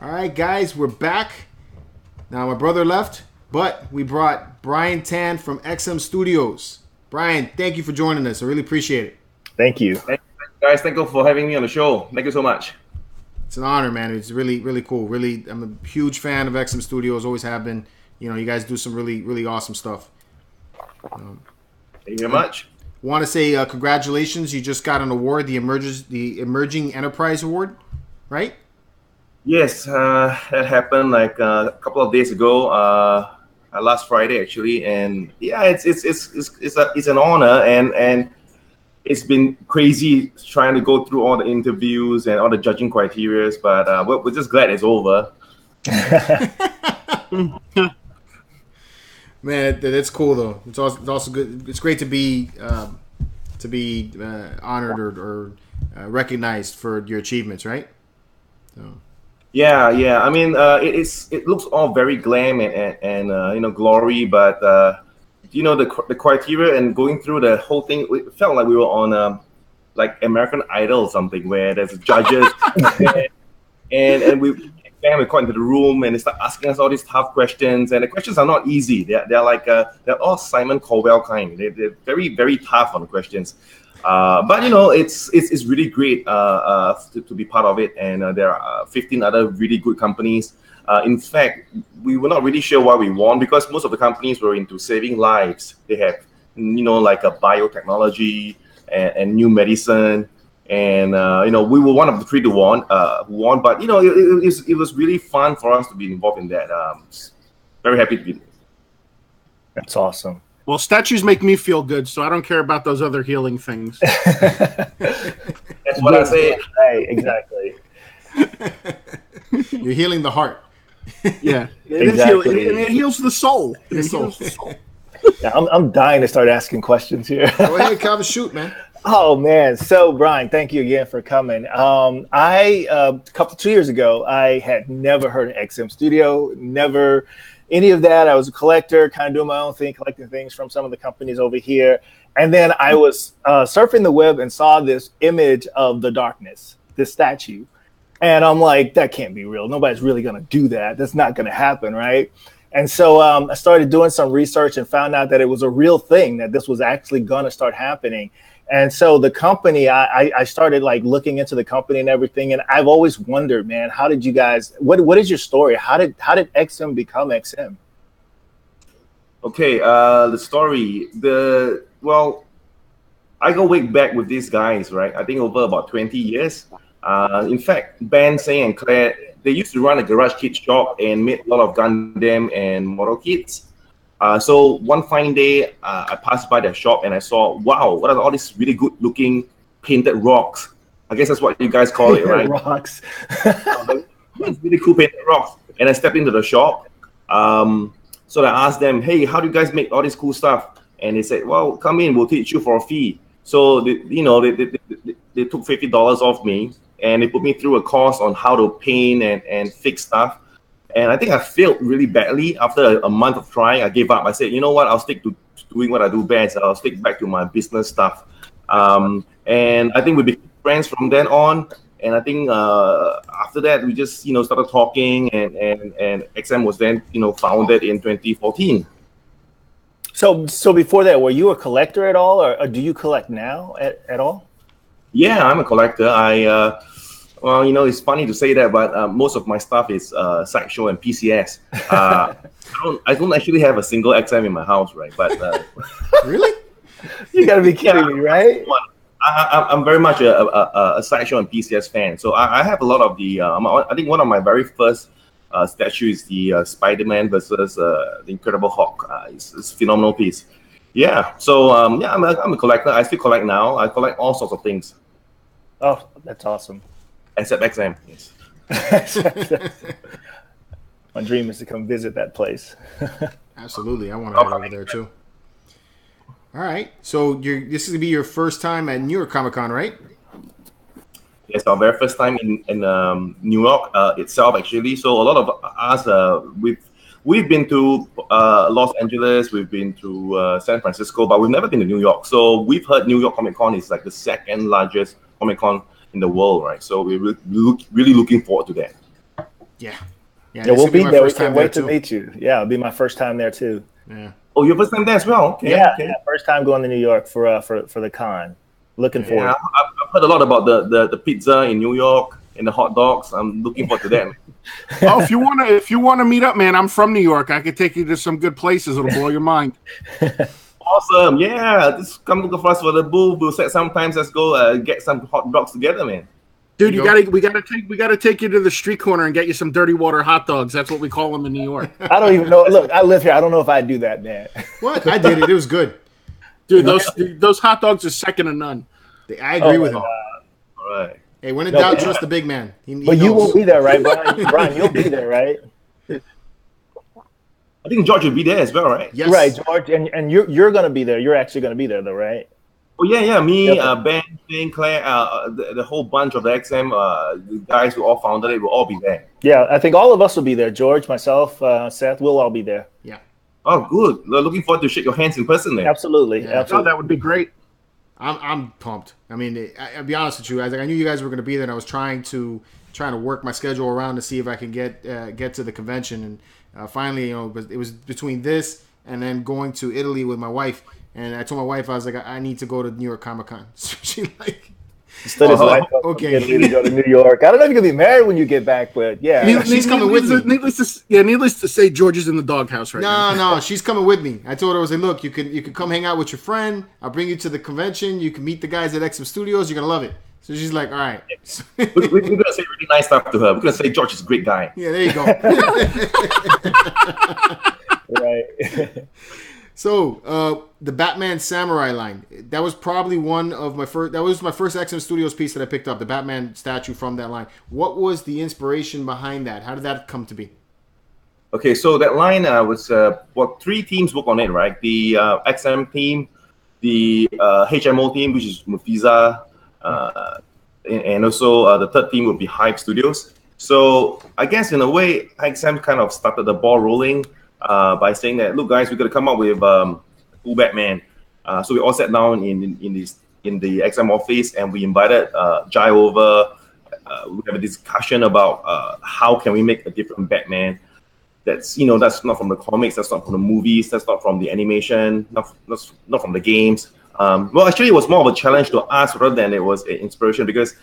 All right, guys, we're back. Now, my brother left, but we brought Bryan Tan from XM Studios. Bryan, thank you for joining us. I really appreciate it. Thank you. Guys, thank you for having me on the show. Thank you so much. It's an honor, man. It's really, really cool. Really, I'm a huge fan of XM Studios. Always have been. You know, you guys do some really, really awesome stuff. Thank you very much. Want to say congratulations. You just got an award, the Emerging Enterprise Award, right? Yes, that happened like a couple of days ago, last Friday actually, and yeah, it's an honor, and it's been crazy trying to go through all the interviews and all the judging criteria, but we're just glad it's over. Man, that's cool though. It's also good. It's great to be honored or recognized for your achievements, right? So. Yeah. I mean, it looks all very glam and you know, glory, but you know, the criteria and going through the whole thing, it felt like we were on like American Idol or something, where there's judges and we got into the room and they start asking us all these tough questions, and the questions are not easy. They're like they're all Simon Cowell kind. They're very, very tough on the questions. But you know, it's really great to be part of it, and there are 15 other really good companies. In fact, we were not really sure why we won, because most of the companies were into saving lives. They have, you know, like a biotechnology and new medicine, and you know, we were one of the 3 to won. But you know, it was really fun for us to be involved in that. Very happy to be there. That's awesome. Well, statues make me feel good, so I don't care about those other healing things. That's what I say. Right, exactly. You're healing the heart. Yeah, exactly. It heals the soul. Yeah, I'm dying to start asking questions here. Go ahead, Calvin, shoot, man. Oh man! So Bryan, thank you again for coming. I 2 years ago, I had never heard of XM Studio, never any of that. I was a collector, kind of doing my own thing, collecting things from some of the companies over here. And then I was surfing the web and saw this image of the darkness, this statue. And I'm like, that can't be real. Nobody's really going to do that. That's not going to happen, right? And so I started doing some research and found out that it was a real thing, that this was actually going to start happening. And so the company, I started like looking into the company and everything. And I've always wondered, man, how did you guys, what is your story? How did XM become XM? Okay, the story, well, I go way back with these guys, right? I think over about 20 years. In fact, Ben, Say, and Claire, they used to run a garage kit shop and made a lot of Gundam and model kits. So one fine day, I passed by their shop and I saw, wow, what are all these really good looking painted rocks? I guess that's what you guys call it, right? Rocks. Really cool painted rocks. And I stepped into the shop. So I asked them, hey, how do you guys make all this cool stuff? And they said, well, come in, we'll teach you for a fee. So they took $50 off me, and they put me through a course on how to paint and fix stuff. And I think I failed really badly. After a month of trying, I gave up. I said, you know what? I'll stick to doing what I do best. I'll stick back to my business stuff. And I think we became friends from then on. And I think after that, we just, started talking, and XM was then, founded in 2014. So before that, were you a collector at all, or do you collect now at all? Yeah, I'm a collector. Well, it's funny to say that, but most of my stuff is Sideshow and PCS. I don't actually have a single XM in my house, right? But really, you got to be kidding me, right? I'm very much a Sideshow and PCS fan. So I have a lot of the. I think one of my very first statues is the Spider-Man versus the Incredible Hulk. It's a phenomenal piece. Yeah. So I'm a collector. I still collect now. I collect all sorts of things. Oh, that's awesome. Except XM, yes. My dream is to come visit that place. Absolutely, I want to head over there too. All right, so this is gonna be your first time at New York Comic Con, right? Yes, our very first time in New York itself, actually. So a lot of us, we've been to Los Angeles, we've been to San Francisco, but we've never been to New York. So we've heard New York Comic Con is like the second largest Comic Con in the world, right? So we're really looking forward to that. Yeah, yeah, we'll be there. We can't wait to meet you. Yeah, it'll be my first time there too. Yeah. Oh, your first time there as well? Okay, yeah, okay. Yeah, first time going to New York for the con. Looking forward. Yeah, I've heard a lot about the pizza in New York and the hot dogs. I'm looking forward to that. Oh, if you wanna meet up, man, I'm from New York. I could take you to some good places. It'll blow your mind. Awesome. Yeah, just come look for us for the booth. We'll set sometimes. Let's go get some hot dogs together, man. Dude, we gotta take you to the street corner and get you some dirty water hot dogs. That's what we call them in New York. I don't even know. Look, I live here. I don't know if I'd do that, man. What? I did it. It was good. Dude, those hot dogs are second to none. I agree with him. All right. Hey, when in doubt, trust the big man. He but you won't be there, right, Bryan? Bryan, you'll be there, right? I think George will be there as well, right? Yes. Right, George, and you're going to be there. You're actually going to be there, though, right? Oh yeah. Me, Ben, Claire, the whole bunch of the XM the guys who all founded it will all be there. Yeah, I think all of us will be there. George, myself, Seth, we'll all be there. Yeah. Oh, good. Looking forward to shake your hands in person then. Absolutely. Yeah. Absolutely. Oh, that would be great. I'm pumped. I mean, I'll be honest with you. I knew you guys were going to be there, and I was trying to work my schedule around to see if I could get to the convention. And finally, it was between this and then going to Italy with my wife. And I told my wife, I was like, I need to go to New York Comic Con. So she like, okay, to go to New York. I don't know if you're gonna be married when you get back, but yeah, she's coming with me. Needless to say, George is in the doghouse right now. No, she's coming with me. I told her, I was like, look, you can come hang out with your friend. I'll bring you to the convention. You can meet the guys at XM Studios. You're gonna love it. So she's like, all right. We're gonna say really nice stuff to her. We're gonna say George is a great guy. Yeah, there you go. Right. So, the Batman Samurai line. That was probably one of my first. That was my first XM Studios piece that I picked up. The Batman statue from that line. What was the inspiration behind that? How did that come to be? Okay, so that line was 3 teams work on it, right? The XM team, the HMO team, which is Mufisa, and also the third team would be Hive Studios. So I guess in a way, XM kind of started the ball rolling. By saying that, look, guys, we're gonna come up with cool Batman. So we all sat down in the XM office and we invited Jai over. We have a discussion about how can we make a different Batman. That's not from the comics, that's not from the movies, that's not from the animation, not from the games. Well, actually, it was more of a challenge to us rather than it was an inspiration because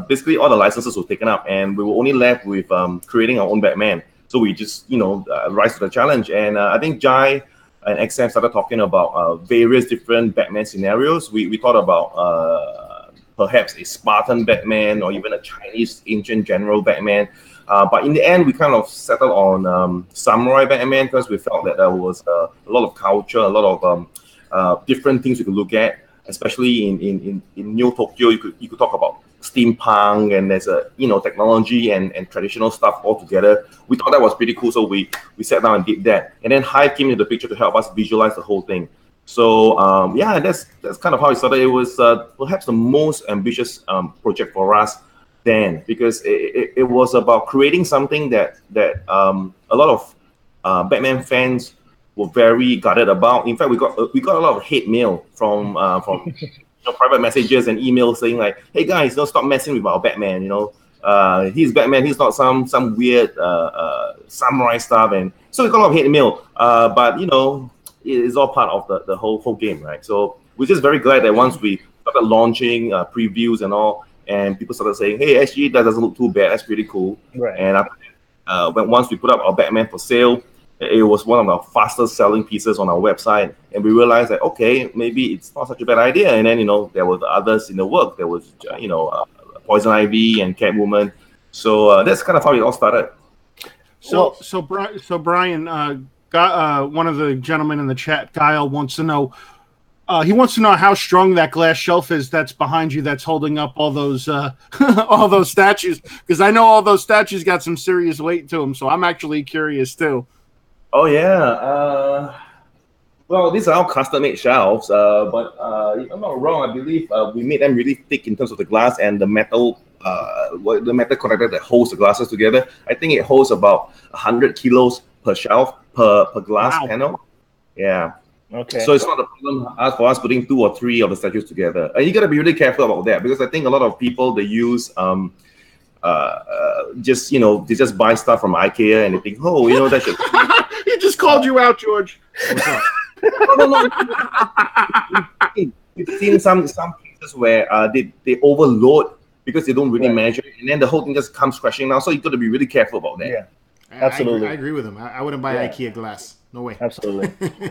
basically all the licenses were taken up and we were only left with creating our own Batman. So we just, rise to the challenge. And I think Jai and XM started talking about various different Batman scenarios. We thought about perhaps a Spartan Batman or even a Chinese ancient general Batman. But in the end, we kind of settled on Samurai Batman because we felt that there was a lot of culture, a lot of different things we could look at, especially in New Tokyo. You could talk about steampunk and there's technology and traditional stuff all together. We thought that was pretty cool, so we sat down and did that. And then Hive came into the picture to help us visualize the whole thing. So that's kind of how it started. It was perhaps the most ambitious project for us then because it was about creating something that a lot of Batman fans were very guarded about. In fact, we got a lot of hate mail from private messages and emails saying like, "Hey guys, don't stop messing with our Batman. He's Batman. He's not some weird samurai stuff." And so we got a lot of hate mail. But it's all part of the whole game, right? So we're just very glad that once we started launching previews and all, and people started saying, "Hey, actually, that doesn't look too bad. That's pretty cool." Right. And once we put up our Batman for sale, it was one of the fastest selling pieces on our website, and we realized that okay, maybe it's not such a bad idea. And then there were the others in the work. There was Poison Ivy and Catwoman. So that's kind of how it all started. So Bryan, one of the gentlemen in the chat, Kyle, wants to know. He wants to know how strong that glass shelf is that's behind you, that's holding up all those all those statues. Because I know all those statues got some serious weight to them. So I'm actually curious too. Oh yeah. Well, these are all custom-made shelves, but if I'm not wrong, I believe we made them really thick in terms of the glass and the metal connector that holds the glasses together. I think it holds about 100 kilos per shelf per glass panel. Yeah. Okay. So it's not a problem for us putting 2 or 3 of the statues together. And you got to be really careful about that because I think a lot of people they use just they just buy stuff from IKEA and they think, oh, that should. He just called you out, George. No. We've seen some cases where they overload because they don't really measure it, and then the whole thing just comes crashing down. So you got to be really careful about that. Yeah, absolutely. I agree with him. I wouldn't buy IKEA glass. No way. Absolutely.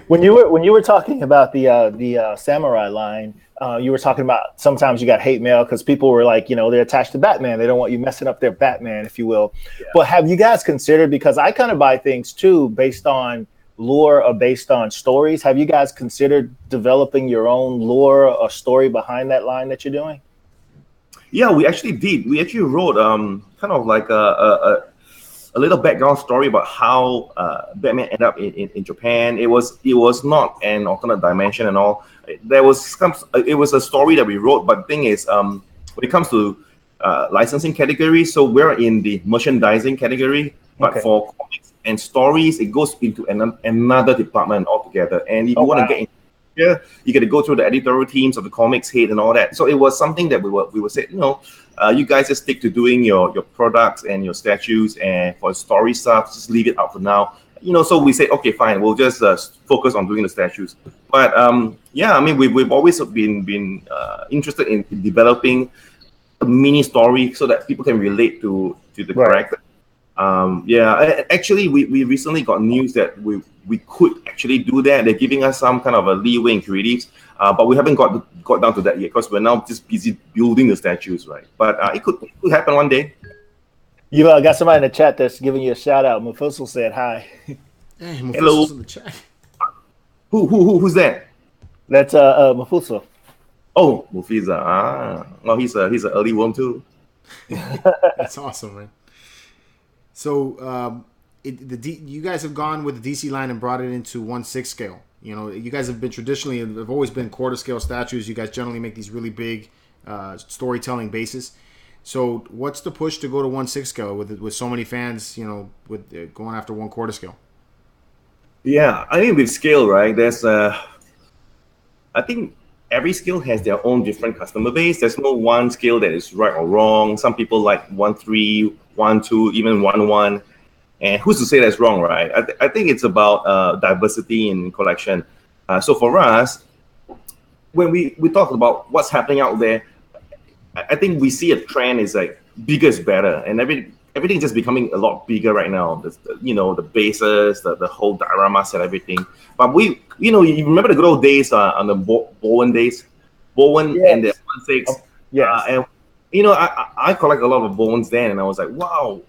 when you were talking about the samurai line, you were talking about sometimes you got hate mail because people were like, they're attached to Batman. They don't want you messing up their Batman, if you will. Yeah. But have you guys considered, because I kind of buy things too based on lore or based on stories. Have you guys considered developing your own lore or story behind that line that you're doing? Yeah, we actually did. We actually wrote kind of like a little background story about how Batman ended up in Japan. It was not an alternate dimension and all. It was a story that we wrote, but the thing is, when it comes to licensing category, so we're in the merchandising category, but for comics and stories, it goes into another department altogether. And if you want to get in here, you got to go through the editorial teams of the comics head and all that. So it was something that we were saying, you guys just stick to doing your products and your statues, and for story stuff, just leave it out for now. So we said, okay, fine, we'll just focus on doing the statues. But we've always been interested in developing a mini story so that people can relate to the character. Actually, we recently got news that we could actually do that. They're giving us some kind of a leeway in creatives, but we haven't got down to that yet because we're now just busy building the statues, right? But it could happen one day. You got somebody in the chat that's giving you a shout out. Mufusal said hi. Hey, hello. In the chat. Who's that? That's Mufusal. Oh, Mufisa. Well, he's an early worm too. That's awesome, man. So you guys have gone with the DC line and brought it into 1/6 scale. You guys have been traditionally, have always been quarter scale statues. You guys generally make these really big storytelling bases. So what's the push to go to 1/6 scale with so many fans, with going after 1/4 scale? Yeah, I think with scale, right, there's I think every scale has their own different customer base. There's no one scale that is right or wrong. Some people like 1/3, 1/2, even 1/1. And who's to say that's wrong, right? I think it's about diversity in collection. So for us, when we talk about what's happening out there, I think we see a trend is like bigger is better, and everything just becoming a lot bigger right now. The bases, the whole diorama set, everything. But you remember the good old days on the Bowen days, and the 1/6. And I collect a lot of Bowens then, and I was like, wow,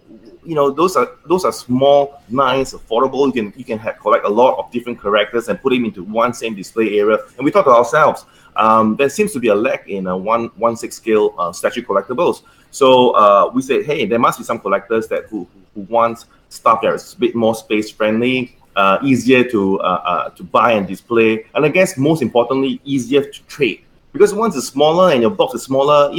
those are small, nice, affordable. You can collect a lot of different characters and put them into one same display area. And we thought to ourselves, there seems to be a lack in 1/6 scale statue collectibles. So we said, hey, there must be some collectors who want stuff that is a bit more space friendly, easier to buy and display, and I guess most importantly, easier to trade. Because once it's smaller and your box is smaller,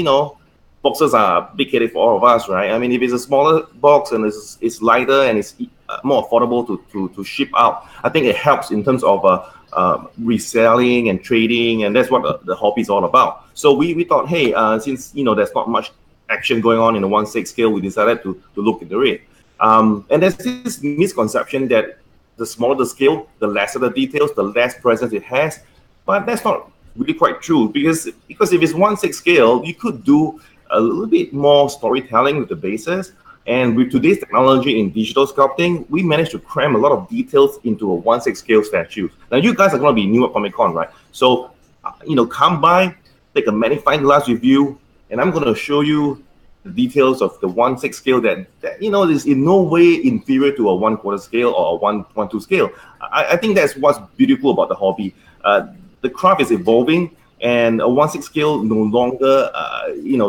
boxes are big-headed for all of us, right? I mean, if it's a smaller box and it's lighter and it's more affordable to ship out, I think it helps in terms of reselling and trading, and that's what the hobby is all about. So we thought, hey, since there's not much action going on in the 1/6 scale, we decided to look into it. And there's this misconception that the smaller the scale, the lesser the details, the less presence it has, but that's not really quite true because if it's 1/6 scale, you could do a little bit more storytelling with the bases. And with today's technology in digital sculpting, we managed to cram a lot of details into a 1/6 scale statue. Now, you guys are going to be new at Comic-Con, right? So, come by, take a magnifying glass with you, and I'm going to show you the details of the 1/6 scale that is in no way inferior to a 1/4 scale or a 1/2 scale. I think that's what's beautiful about the hobby. The craft is evolving, and a 1/6 scale no longer,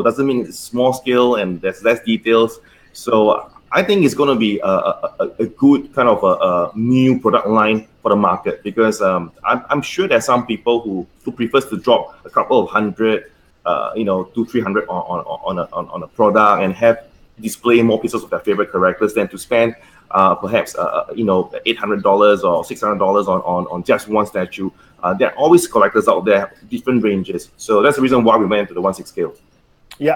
doesn't mean it's small scale and there's less details. So I think it's going to be a good kind of a new product line for the market because I'm sure there's some people who prefers to drop a couple of hundred, 200-300 on a product and have display more pieces of their favorite characters than to spend perhaps $800 or $600 on just one statue. There are always collectors out there, different ranges. So that's the reason why we went into the 1/6 scale. Yeah,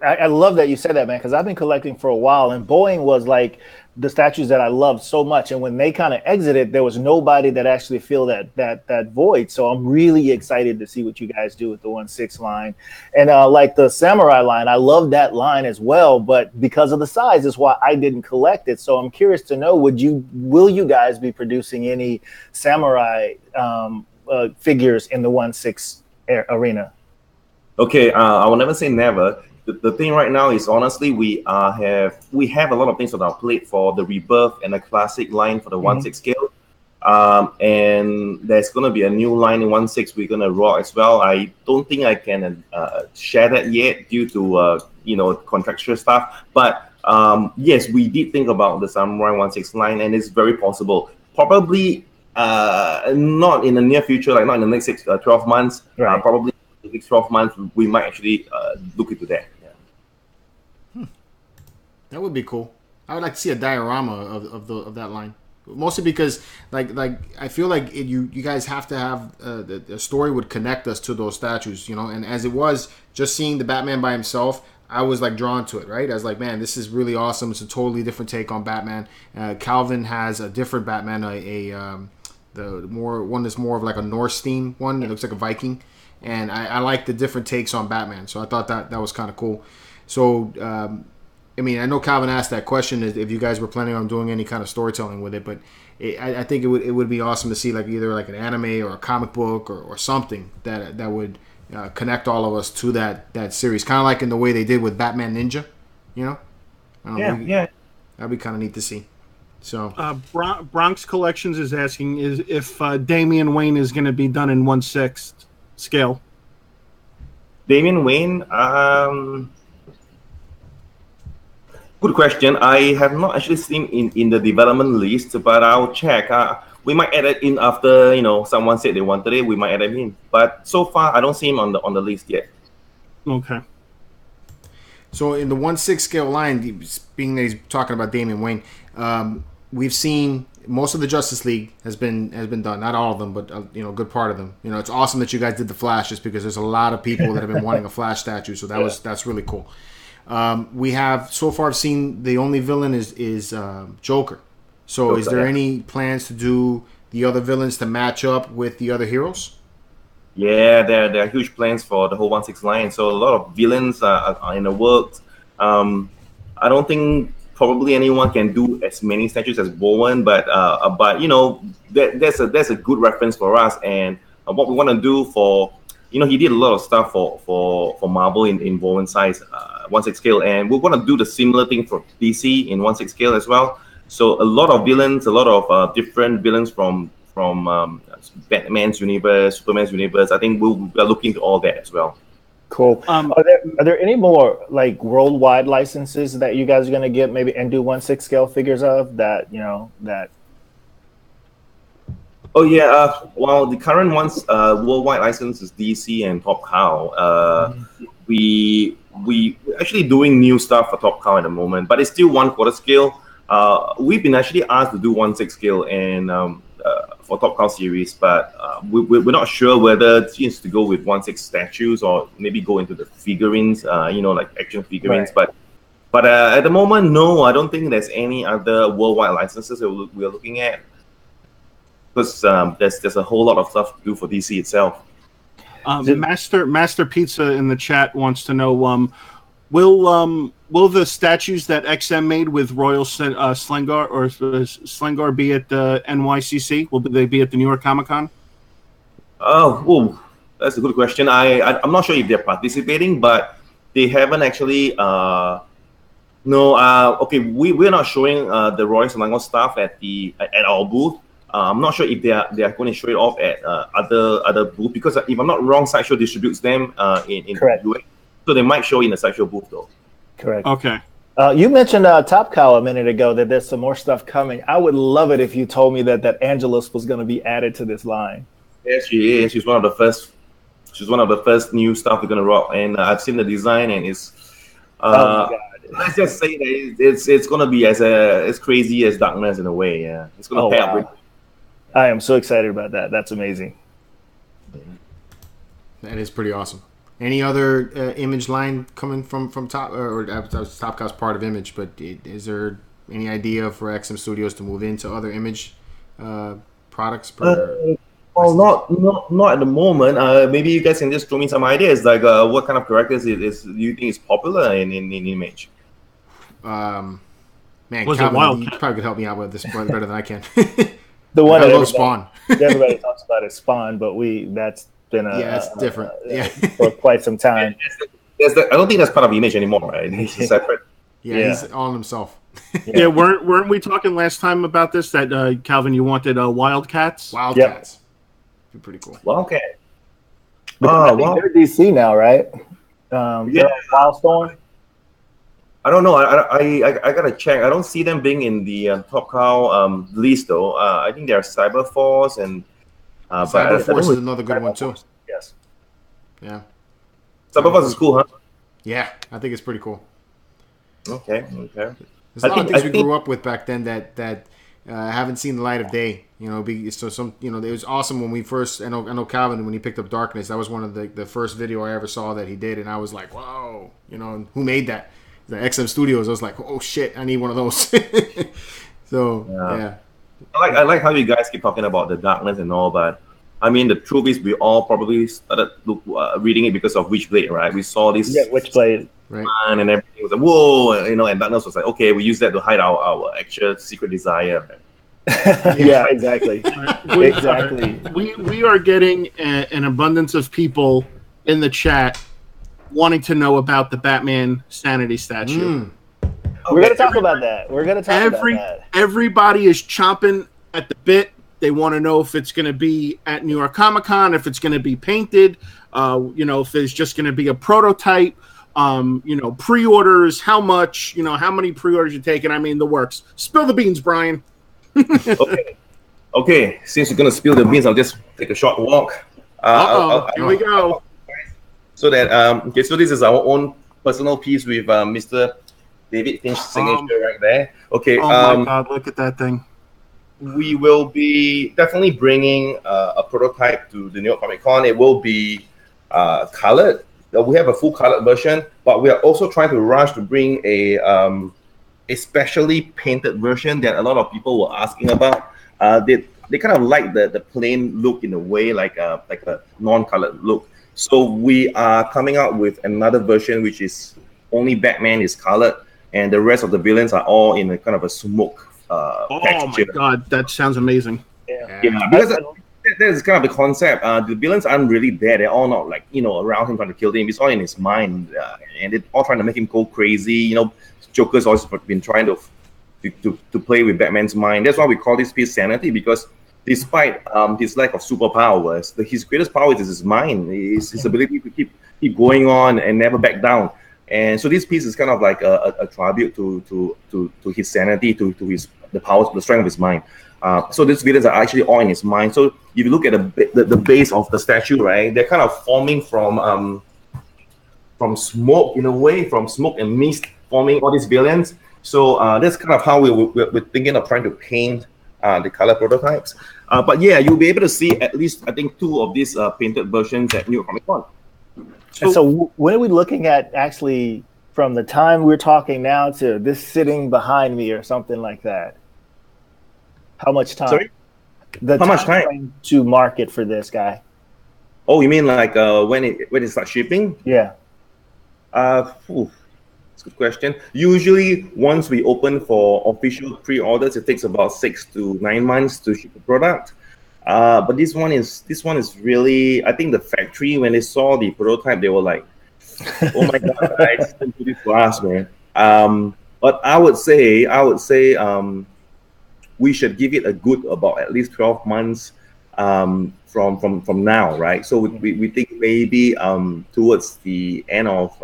I love that you said that, man, because I've been collecting for a while, and Boeing was like the statues that I loved so much. And when they kind of exited, there was nobody that actually filled that void. So I'm really excited to see what you guys do with the 1/6 line. And like the Samurai line, I love that line as well, but because of the size is why I didn't collect it. So I'm curious to know, will you guys be producing any Samurai figures in the 1/6 arena? Okay, I will never say never. The thing right now is, honestly, we have a lot of things on our plate for the Rebirth and the Classic line for the 1/6 scale. And there's going to be a new line in 1/6 we're going to rock as well. I don't think I can share that yet due to contractual stuff. But yes, we did think about the Samurai 1/6 line, and it's very possible. Probably not in the near future, like not in the next 12 months. Right. Probably in the next 12 months, we might actually look into that. That would be cool. I would like to see a diorama of that line, mostly because like I feel like you guys have to have the story would connect us to those statues, And as it was, just seeing the Batman by himself, I was like drawn to it, right? I was like, man, this is really awesome. It's a totally different take on Batman. Calvin has a different Batman, the one that's more of like a Norse theme one. It looks like a Viking, and I like the different takes on Batman. So I thought that was kind of cool. So. I mean, I know Calvin asked that question if you guys were planning on doing any kind of storytelling with it, but I think it would be awesome to see like either like an anime or a comic book or something that would connect all of us to that series, kind of like in the way they did with Batman Ninja, Yeah. That'd be kind of neat to see. So Bronx Collections is asking if Damian Wayne is going to be done in 1/6 scale. Damian Wayne, good question. I have not actually seen in the development list, but I'll check. We might add it in after someone said they wanted it. We might add it in, but so far I don't see him on the list yet. Okay. So in the 1/6 scale line, being that he's talking about Damian Wayne, we've seen most of the Justice League has been done. Not all of them, but a good part of them. It's awesome that you guys did the Flash, just because there's a lot of people that have been wanting a Flash statue. So that's really cool. We have so far seen the only villain is Joker. So is there any plans to do the other villains to match up with the other heroes? Yeah, there are huge plans for the whole 1/6 line. So a lot of villains are in the works. I don't think probably anyone can do as many statues as Bowen, but that's a good reference for us. And what we want to do for he did a lot of stuff for Marvel in Bowen size 1/6 scale, and we want to do the similar thing for DC in 1/6 scale as well. So a lot of villains, a lot of different villains from Batman's universe, Superman's universe. I think we're looking into all that as well. Cool. Are there any more like worldwide licenses that you guys are going to get maybe and do 1/6 scale figures of that that? Oh yeah, well the current ones worldwide license is DC and Top Cow. We actually doing new stuff for Top Cow at the moment, but it's still 1/4 scale. We've been actually asked to do 1/6 scale and for Top Cow series, but we're not sure whether it needs to go with 1/6 statues or maybe go into the figurines, like action figurines. Right. But at the moment, no, I don't think there's any other worldwide licenses that we're looking at. Because there's a whole lot of stuff to do for DC itself. Master Pizza in the chat wants to know: will the statues that XM made with Royal Slengar or Slengar be at the NYCC? Will they be at the New York Comic Con? Oh, that's a good question. I'm not sure if they're participating, but they haven't actually. No. Okay, we're not showing the Royal Slengar stuff at our booth. I'm not sure if they are going to show it off at other booth, because if I'm not wrong, Sideshow distributes them in Correct. US, so they might show in the Sideshow booth though. Correct. Okay. You mentioned Top Cow a minute ago that there's some more stuff coming. I would love it if you told me that Angelus was going to be added to this line. Yes, she is. She's one of the first. She's one of the first new stuff we're gonna rock, and I've seen the design, and it's. Oh my God. Let's just say that it's gonna be as crazy as Darkness in a way. Yeah, it's gonna pair up with. I am so excited about that. That's amazing. That is pretty awesome. Any other Image line coming from Top or Topcast part of Image? But is there any idea for XM Studios to move into other Image products? Well, not at the moment. Maybe you guys can just throw me some ideas, like what kind of characters do you think is popular in Image? Man, Was Calvin, it Wild? you probably could help me out with this better than I can. The one I that love Spawn. everybody talks about is Spawn, but that's been it's different. For quite some time. I don't think that's part of Image anymore, right? He's separate. Yeah, he's on himself. Yeah, weren't we talking last time about this? That Calvin, you wanted Wildcats. Wildcats, be pretty cool. Wildcat. They're DC now, right? Yeah, Wildstorm. I don't know. I gotta check. I don't see them being in the Top Cow list though. I think they're Cyberforce and Cyberforce is another good one too. Yes. Yeah. Cyberforce is cool, huh? Yeah, I think it's pretty cool. Okay. There's a lot of things we grew up with back then that haven't seen the light of day. You know, it was awesome when we first. I know Calvin, when he picked up Darkness, that was one of the first video I ever saw that he did, and I was like, whoa, and who made that? The XM Studios. I was like, oh shit, I need one of those. So yeah. I like how you guys keep talking about the Darkness and all, but I mean the truth is we all probably started reading it because of Witchblade, right? We saw this Witchblade, right? And everything was like, whoa, and Darkness was like, okay, we use that to hide our actual secret desire. Right? Yeah, exactly. Exactly. We are getting an abundance of people in the chat wanting to know about the Batman Sanity statue. We're going to talk about that. About that. Everybody is chomping at the bit. They want to know if it's going to be at New York Comic Con, if it's going to be painted, if it's just going to be a prototype, pre-orders, how much, how many pre-orders you're taking. I mean, the works. Spill the beans, Bryan. Okay. Since you're going to spill the beans, I'll just take a short walk. Here we go. So that so this is our own personal piece with Mr. David Finch's signature right there. Okay. Oh my God! Look at that thing. We will be definitely bringing a prototype to the New York Comic Con. It will be colored. We have a full colored version, but we are also trying to rush to bring a specially painted version that a lot of people were asking about. They kind of like the plain look in a way, like a non-colored look. So we are coming out with another version, which is only Batman is colored, and the rest of the villains are all in a kind of a smoke texture. My God, that sounds amazing. Yeah, because that is kind of the concept. The villains aren't really there. They're all not around him trying to kill him. It's all in his mind, and they're all trying to make him go crazy. Joker's always been trying to play with Batman's mind. That's why we call this piece Sanity, because despite his lack of superpowers, his greatest power is his mind. His ability to keep going on and never back down. And so this piece is kind of like a tribute to his sanity, to the powers, the strength of his mind. So these villains are actually all in his mind. So if you look at the base of the statue, right, they're kind of forming from smoke in a way, from smoke and mist, forming all these villains. So that's kind of how we're thinking of trying to paint the color prototypes. But yeah, you'll be able to see at least, I think, 2 of these painted versions at New York Comic Con. So when are we looking at actually from the time we're talking now to this sitting behind me or something like that? How much time? Sorry? How much time to market for this guy? Oh, you mean like when it starts shipping? Yeah. That's a good question. Usually, once we open for official pre-orders, it takes about 6 to 9 months to ship the product. But this one is really, I think the factory, when they saw the prototype, they were like, "Oh my God, guys, don't do this for us, man." But I would say we should give it a good about at least 12 months from now, right? So we think maybe towards the end of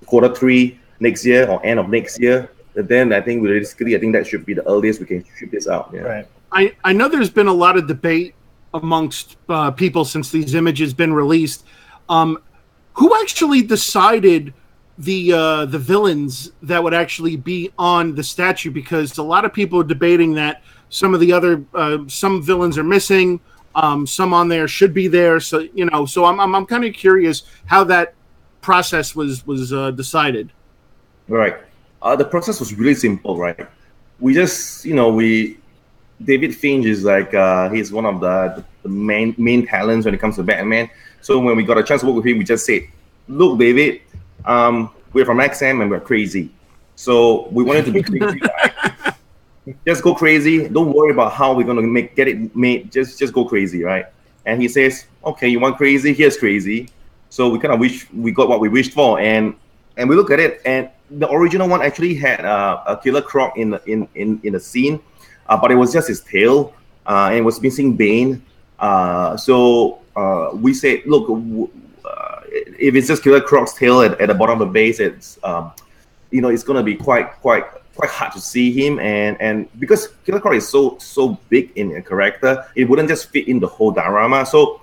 Q3 next year or end of next year. Then I think realistically, I think that should be the earliest we can ship this out. Yeah. Right. I know there's been a lot of debate amongst people since these images been released. Who actually decided the villains that would actually be on the statue? Because a lot of people are debating that some of the other some villains are missing, Some on there should be there. So you know, so I'm kind of curious how that process was decided. Right. The process was really simple, right? We just, you know, David Finch is like he's one of the main talents when it comes to Batman. So when we got a chance to work with him, we just said, "Look, David, we're from XM and we're crazy. So we wanted to be crazy. Right? Just go crazy. Don't worry about how we're gonna get it made. Just go crazy, right?" And he says, "Okay, you want crazy? Here's crazy." So we kind of we got what we wished for, and we look at it, and the original one actually had a Killer Croc in the scene, but it was just his tail, and it was missing Bane. So we said, look, if it's just Killer Croc's tail at the bottom of the base, it's you know, it's gonna be quite hard to see him, and because Killer Croc is so big in a character, it wouldn't just fit in the whole diorama. So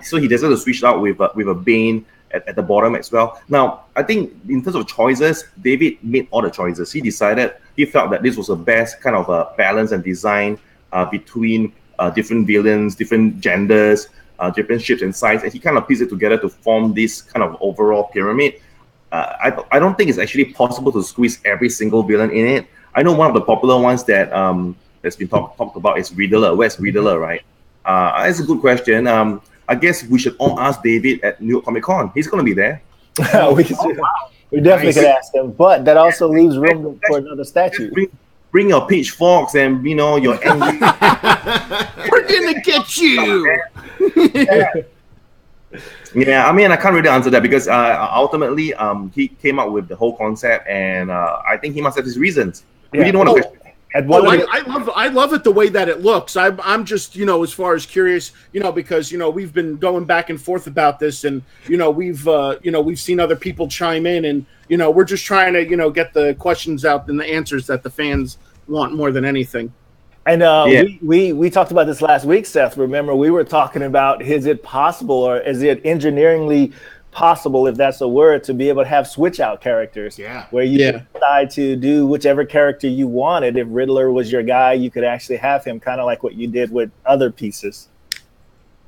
so he decided to switch out with a Bane at the bottom as well. Now, I think in terms of choices, David made all the choices. He felt that this was the best kind of balance and design between different villains, different genders, different shapes and sizes, and he kind of pieced it together to form this kind of overall pyramid. I don't think it's actually possible to squeeze every single villain in it. I know one of the popular ones that that's been talked about is Riddler. Where's Riddler, right? That's a good question. I guess we should all ask David at New York Comic Con. He's going to be there. We definitely could ask him, but that also leaves room for another statue. Bring your pitchforks and, you know, your angry. We're gonna get you. Yeah, I mean, I can't really answer that because ultimately, he came up with the whole concept, and I think he must have his reasons. We didn't want to question. I love it the way that it looks. I'm just, you know, as far as curious, you know, because, you know, we've been going back and forth about this, and, you know, we've seen other people chime in, and, you know, we're just trying to, you know, get the questions out and the answers that the fans want more than anything. And we talked about this last week, Seth. Remember, we were talking about, is it possible, or is it engineeringly possible, if that's a word, to be able to have switch out characters, where you decide to do whichever character you wanted. If Riddler was your guy, you could actually have him, kind of like what you did with other pieces.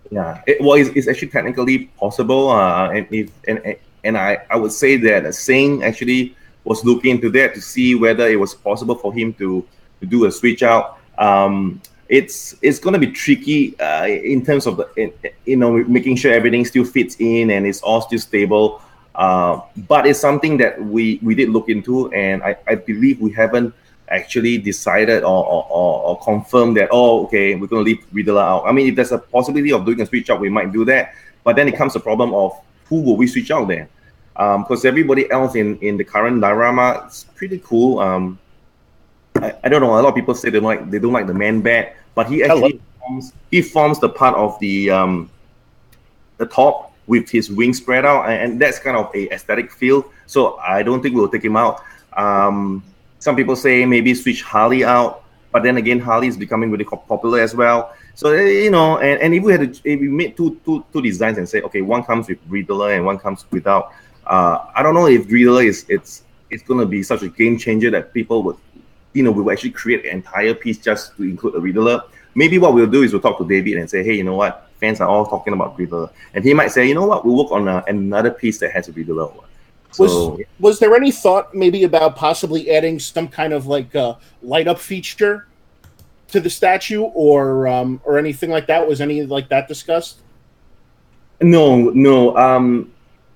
Yeah, it's actually technically possible, and I would say that Singh actually was looking into that to see whether it was possible for him to do a switch out. It's going to be tricky in terms of making sure everything still fits in and it's all still stable. But it's something that we did look into, and I believe we haven't actually decided or confirmed that, okay, we're going to leave Riddler out. I mean, if there's a possibility of doing a switch out, we might do that. But then it comes the problem of who will we switch out then? Because everybody else in the current diorama is pretty cool. I don't know. A lot of people say they don't like the Man Bat, but he actually forms the part of the top with his wings spread out, and that's kind of a aesthetic feel. So I don't think we'll take him out. Some people say maybe switch Harley out, but then again, Harley is becoming really popular as well. So you know, and if we made two designs and say, okay, one comes with Riddler and one comes without, I don't know if Riddler it's going to be such a game changer that people would. We will actually create an entire piece just to include a Riddler. Maybe what we'll do is we'll talk to David and say, hey, you know what? Fans are all talking about Riddler. And he might say, you know what? We'll work on another piece that has a Riddler. So, was there any thought maybe about possibly adding some kind of like light up feature to the statue or anything like that? Was any like that discussed? No.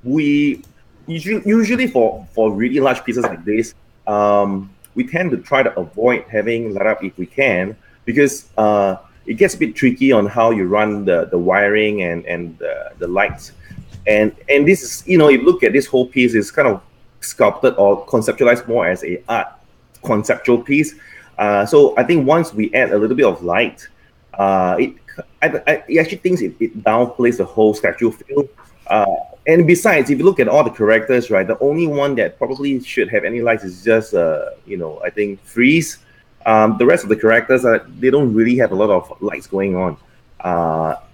We usually for really large pieces like this, we tend to try to avoid having light up if we can, because it gets a bit tricky on how you run the wiring and the lights. And this is, if you look at this whole piece, it's kind of sculpted or conceptualized more as a art conceptual piece. So I think once we add a little bit of light, it actually thinks it downplays the whole statue feel. And besides, if you look at all the characters, right, the only one that probably should have any lights is just, I think Freeze. The rest of the characters, they don't really have a lot of lights going on.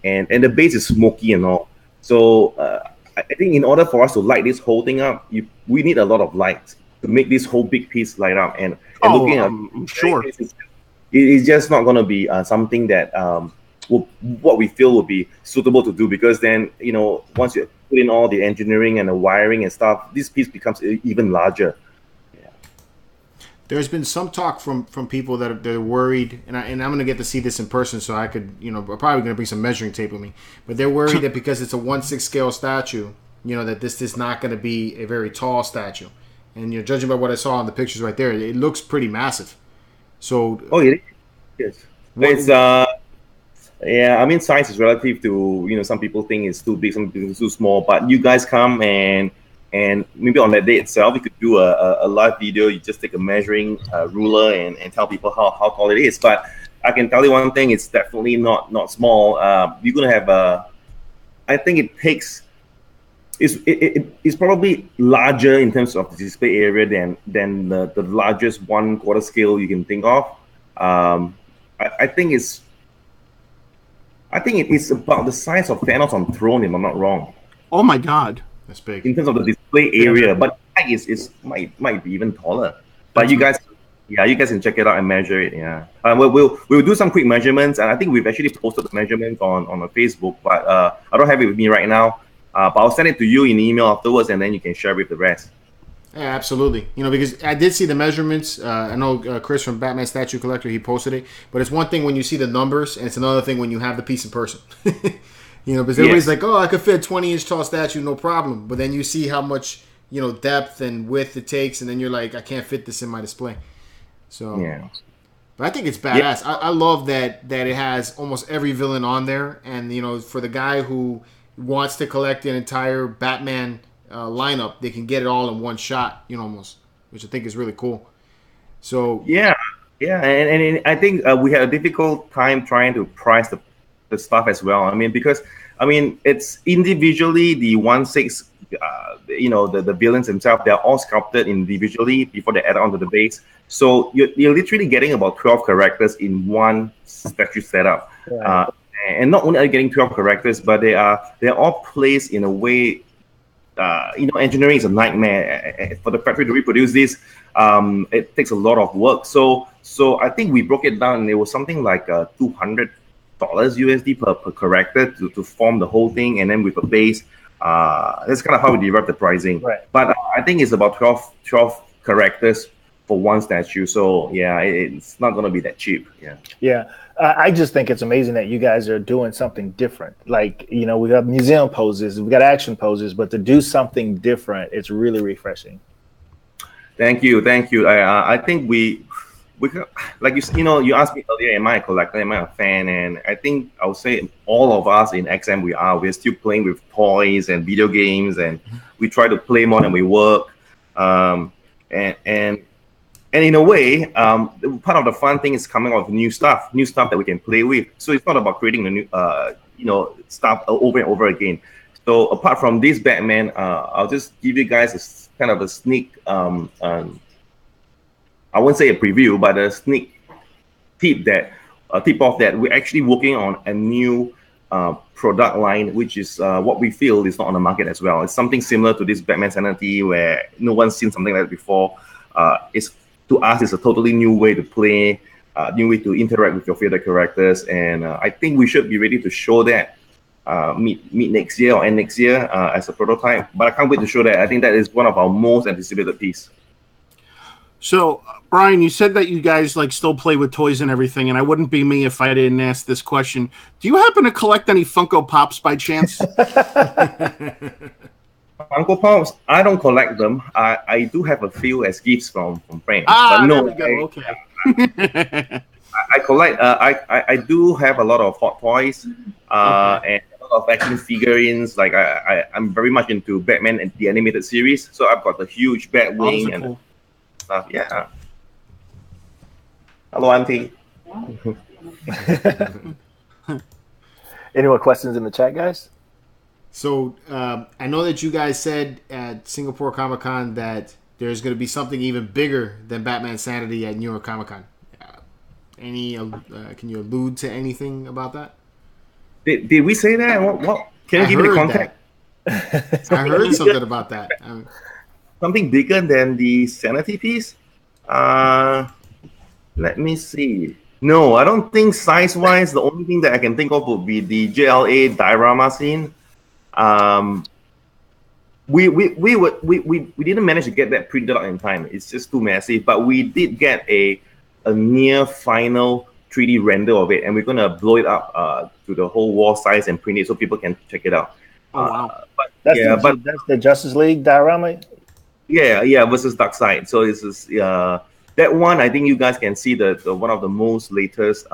And the base is smoky and all. So I think in order for us to light this whole thing up, we need a lot of light to make this whole big piece light up. And looking at I'm sure it's just not going to be something that what we feel would be suitable to do, because then once you put in all the engineering and the wiring and stuff, this piece becomes even larger. There's been some talk from people that they're worried, and I'm going to get to see this in person, so I could, I'm probably going to bring some measuring tape with me. But they're worried that because it's a 1/6 scale statue, that this is not going to be a very tall statue. And judging by what I saw in the pictures right there, it looks pretty massive. So, it is. It's yeah. I mean, size is relative to some people think it's too big, some people think it's too small. But you guys come and maybe on that day itself, you could do a live video. You just take a measuring ruler and tell people how tall it is. But I can tell you one thing: it's definitely not small. You're gonna have I think it takes. It's probably larger in terms of the display area than the largest 1/4 scale you can think of. I think it is about the size of Thanos on Throne, if I'm not wrong. Oh my God, that's big in terms of the display area. But it might be even taller. But you guys can check it out and measure it. Yeah, we'll do some quick measurements, and I think we've actually posted the measurements on our Facebook. But I don't have it with me right now. But I'll send it to you in email afterwards, and then you can share with the rest. Yeah, absolutely. Because I did see the measurements. I know Chris from Batman Statue Collector, he posted it. But it's one thing when you see the numbers, and it's another thing when you have the piece in person. Because everybody's like, oh, I could fit a 20-inch tall statue, no problem. But then you see how much, depth and width it takes, and then you're like, I can't fit this in my display. So, yeah. But I think it's badass. I love that it has almost every villain on there. And, for the guy who wants to collect an entire Batman lineup, they can get it all in one shot, almost, which I think is really cool. So yeah, and I think we had a difficult time trying to price the stuff as well. Because it's individually the 1/6, the villains themselves, they're all sculpted individually before they add on to the base. So you're literally getting about 12 characters in one statue setup. Right. And not only are you getting 12 characters, but they're all placed in a way. Engineering is a nightmare for the factory to reproduce this. It takes a lot of work. So I think we broke it down, and it was something like $200 USD per character to form the whole thing, and then with a base. That's kind of how we derive the pricing. Right. But I think it's about 12 characters for one statue. So yeah, it's not going to be that cheap. Yeah. I just think it's amazing that you guys are doing something different. Like, we got museum poses, we got action poses, but to do something different, it's really refreshing. Thank you. I think we like you asked me earlier, am I a collector, am I a fan? And I think I would say all of us in XM, we're still playing with toys and video games, and we try to play more than we work. And in a way, part of the fun thing is coming out with new stuff that we can play with. So it's not about creating a new, stuff over and over again. So apart from this Batman, I'll just give you guys a kind of a sneak. I won't say a preview, but a sneak tip off that we're actually working on a new product line, which is what we feel is not on the market as well. It's something similar to this Batman Sanity, where no one's seen something like that before. To us, it's a totally new way to play, new way to interact with your favorite characters, and I think we should be ready to show that mid next year or end next year as a prototype. But I can't wait to show that. I think that is one of our most anticipated piece. So, Bryan, you said that you guys still play with toys and everything, and I wouldn't be me if I didn't ask this question. Do you happen to collect any Funko Pops by chance? Funko Pops, I don't collect them. I do have a few as gifts from friends. But no, there we go. Okay. I collect. I do have a lot of Hot Toys and a lot of action figurines. Like I'm very much into Batman and the animated series, so I've got the huge Batwing and stuff. Yeah. Hello, Auntie. Any more questions in the chat, guys? So I know that you guys said at Singapore Comic-Con that there's going to be something even bigger than Batman Sanity at New York Comic-Con. Can you allude to anything about that? Did we say that? What? Can you give me the context? I heard something about that. Something bigger than the Sanity piece? Let me see. No, I don't think size-wise. The only thing that I can think of would be the JLA diorama scene. We didn't manage to get that printed out in time. It's just too massive. But we did get a near final 3D render of it, and we're gonna blow it up to the whole wall size and print it so people can check it out. Oh wow! That's the Justice League diorama. Yeah, versus Darkseid. So this is that one. I think you guys can see the one of the most latest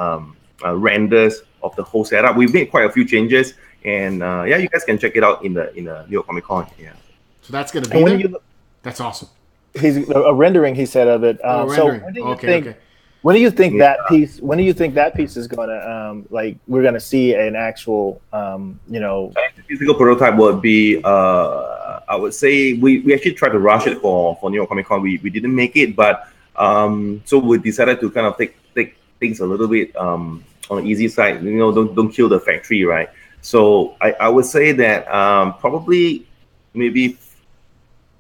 renders of the whole setup. We've made quite a few changes, and yeah, you guys can check it out in the New York Comic Con. Yeah. So that's gonna be there? That's awesome. He's a rendering. He said of it. So when do you think? When do you think that piece? When do you think that piece is gonna like we're gonna see an actual The physical prototype would be I would say we actually tried to rush it for New York Comic Con. We didn't make it, but so we decided to kind of take things a little bit on the easy side. Don't kill the factory, right? So I would say that probably maybe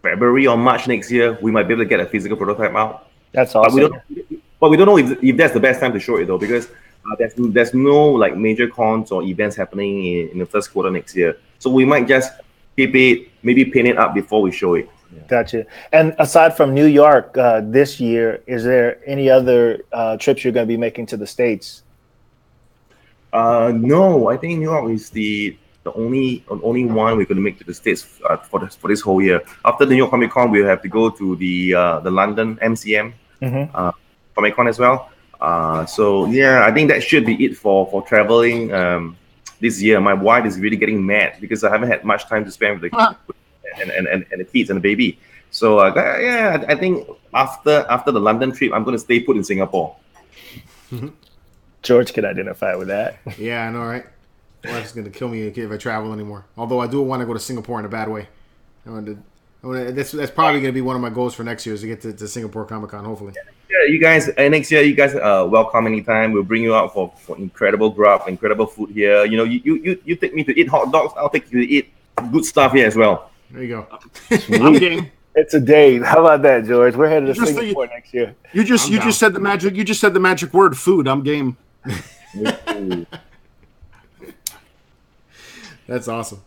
February or March next year we might be able to get a physical prototype out. That's awesome. But we don't know if that's the best time to show it though, because there's no like major cons or events happening in the first quarter next year. So we might just keep it, maybe paint it up before we show it. Yeah. Gotcha. And aside from New York this year, is there any other trips you're going to be making to the States? No, I think New York is the only one we're going to make to the States for this whole year. After the New York Comic Con, we'll have to go to the London MCM. Comic Con as well. So yeah, I think that should be it for traveling this year. My wife is really getting mad because I haven't had much time to spend with the kids and the kids and the baby. So yeah, I think after the London trip, I'm going to stay put in Singapore. George can identify with that. Yeah, I know, right? My wife's going to kill me if I travel anymore. Although I do want to go to Singapore in a bad way. That's probably going to be one of my goals for next year is to get to Singapore Comic Con, hopefully. Yeah, you guys, next year, you guys are welcome anytime. We'll bring you out for incredible grub, incredible food here. You take me to eat hot dogs. I'll take you to eat good stuff here as well. There you go. I'm game. It's a date. How about that, George? We're headed to Singapore next year. You just said the magic. You just said the magic word, food. I'm game. That's awesome.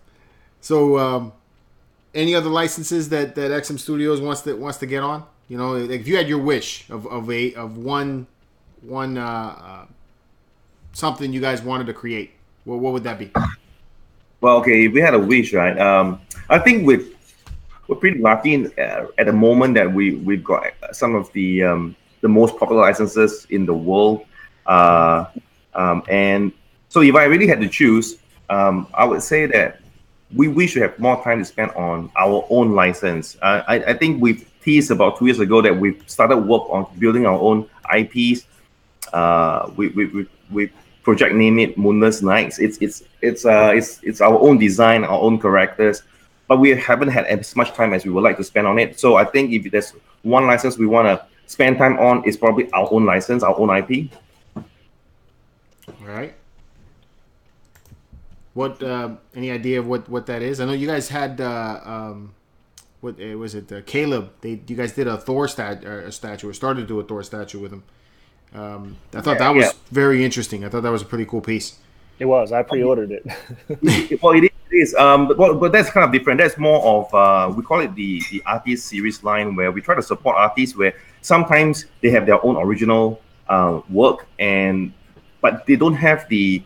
So, any other licenses that XM Studios wants to get on? If you had your wish of one something you guys wanted to create, what would that be? Well, okay, if we had a wish, right? I think we're pretty lucky at the moment that we've got some of the most popular licenses in the world, and so if I really had to choose, I would say that we wish to have more time to spend on our own license. I think we've teased about 2 years ago that we've started work on building our own IPs. We project name it Moonless Nights. It's our own design, our own characters, but we haven't had as much time as we would like to spend on it. So I think if there's one license we want to spend time on, it's probably our own license, our own IP. All right. What any idea of what that is? I know you guys had what was it? Caleb. You guys did a Thor statue, or started to do a Thor statue with him. I thought that was very interesting. I thought that was a pretty cool piece. It was. I pre-ordered it. Well, it is. But that's kind of different. That's more of we call it the artist series line, where we try to support artists where sometimes they have their own original work, but they don't have the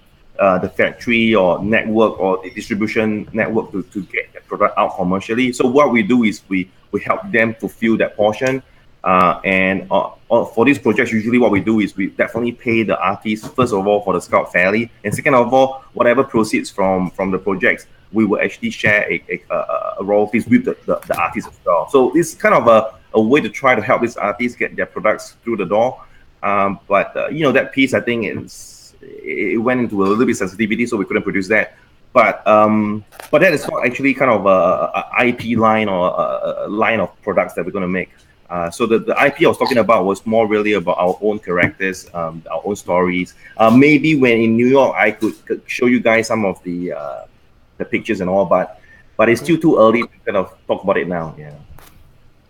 factory or network or the distribution network to get the product out commercially. So what we do is we help them fulfill that portion. And for these projects, usually what we do is we definitely pay the artist, first of all, for the scout fairly, and second of all, whatever proceeds from the projects, we will actually share a royalties with the artist as well. So it's kind of a way to try to help these artists get their products through the door. But that piece, I think it went into a little bit sensitivity, so we couldn't produce that. But that is not actually kind of a IP line or a line of products that we're going to make. So the IP I was talking about was more really about our own characters, our own stories. Maybe when in New York, I could show you guys some of the pictures and all, but it's still too early to kind of talk about it now. Yeah,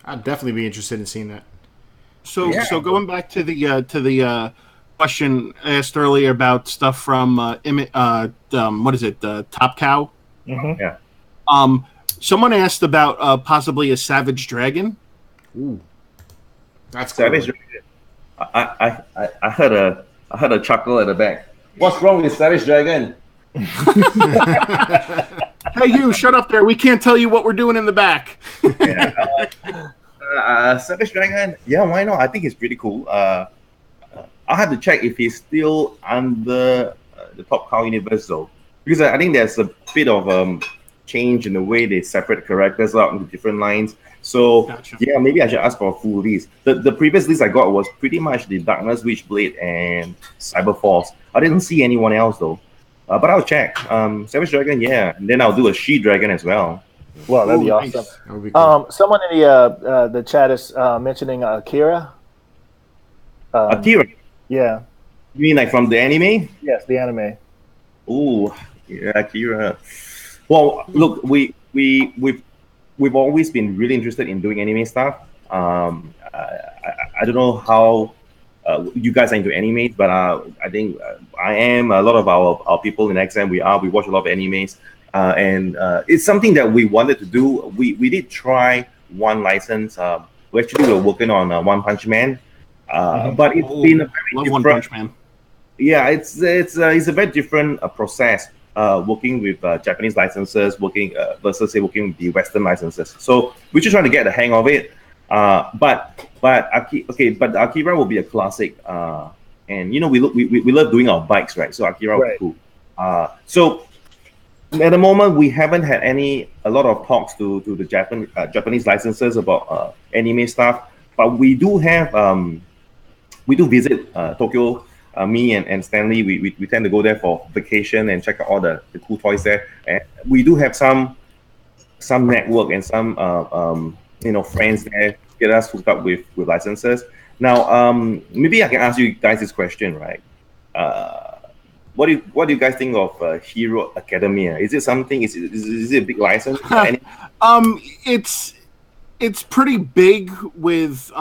I'd definitely be interested in seeing that. So going back to the question asked earlier about stuff from what is it, Top Cow? Mm-hmm. Yeah. Someone asked about possibly a Savage Dragon. Ooh, that's Savage cool. Dragon. I heard a chuckle at the back. What's wrong with Savage Dragon? Hey, you, shut up there. We can't tell you what we're doing in the back. Savage Dragon, yeah, why not? I think it's pretty cool. I'll have to check if he's still under the Top Cow universe, though. Because I think there's a bit of change in the way they separate characters out into different lines. So, Gotcha. Yeah, maybe I should ask for a full list. The previous list I got was pretty much the Darkness Witchblade and Cyberforce. I didn't see anyone else, though. But I'll check. Savage Dragon, yeah. And then I'll do a She-Dragon as well. Well, that'd be Nice. awesome. That would be cool. Someone in the chat is mentioning Akira. Akira, Yeah. you mean like from the anime? Yes, the anime. Ooh, yeah, Akira. Well, look, we've always been really interested in doing anime stuff. I don't know how you guys are into anime, but I think I am. A lot of our people in XM, we watch a lot of animes, and it's something that we wanted to do. We did try one license. We actually were working on One Punch Man, but it's been a very Love different. One Punch Man. Yeah, it's a very different process working with Japanese licenses, versus say working with the Western licenses. So we're just trying to get the hang of it. But Akira will be a classic, and we love doing our bikes, right? So Akira will be cool. So at the moment we haven't had a lot of talks to the Japanese licenses about anime stuff, but we do visit Tokyo. Me and Stanley, we tend to go there for vacation and check out all the cool toys there. And we do have some network and some friends there get us hooked up with licenses. Now, maybe I can ask you guys this question, right? What do you guys think of Hero Academia? Is it something? Is it a big license? It's pretty big with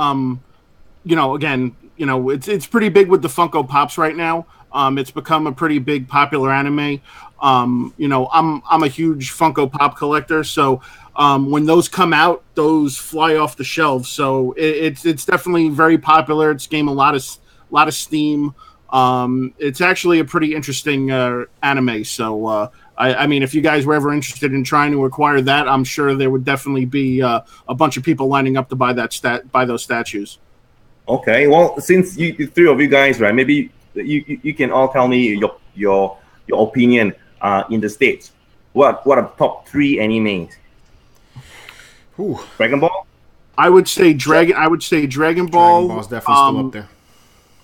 it's pretty big with the Funko Pops right now. It's become a pretty big popular anime. I'm a huge Funko Pop collector, so when those come out, those fly off the shelves. So it's definitely very popular. It's gained a lot of steam. It's actually a pretty interesting anime. So I mean, if you guys were ever interested in trying to acquire that, I'm sure there would definitely be a bunch of people lining up to buy those statues. Okay, well, since you three of you guys, right? Maybe you can all tell me your opinion in the States. What are the top 3 animes? Ooh. Dragon Ball. I would say Dragon Ball. Dragon Ball's definitely still up there.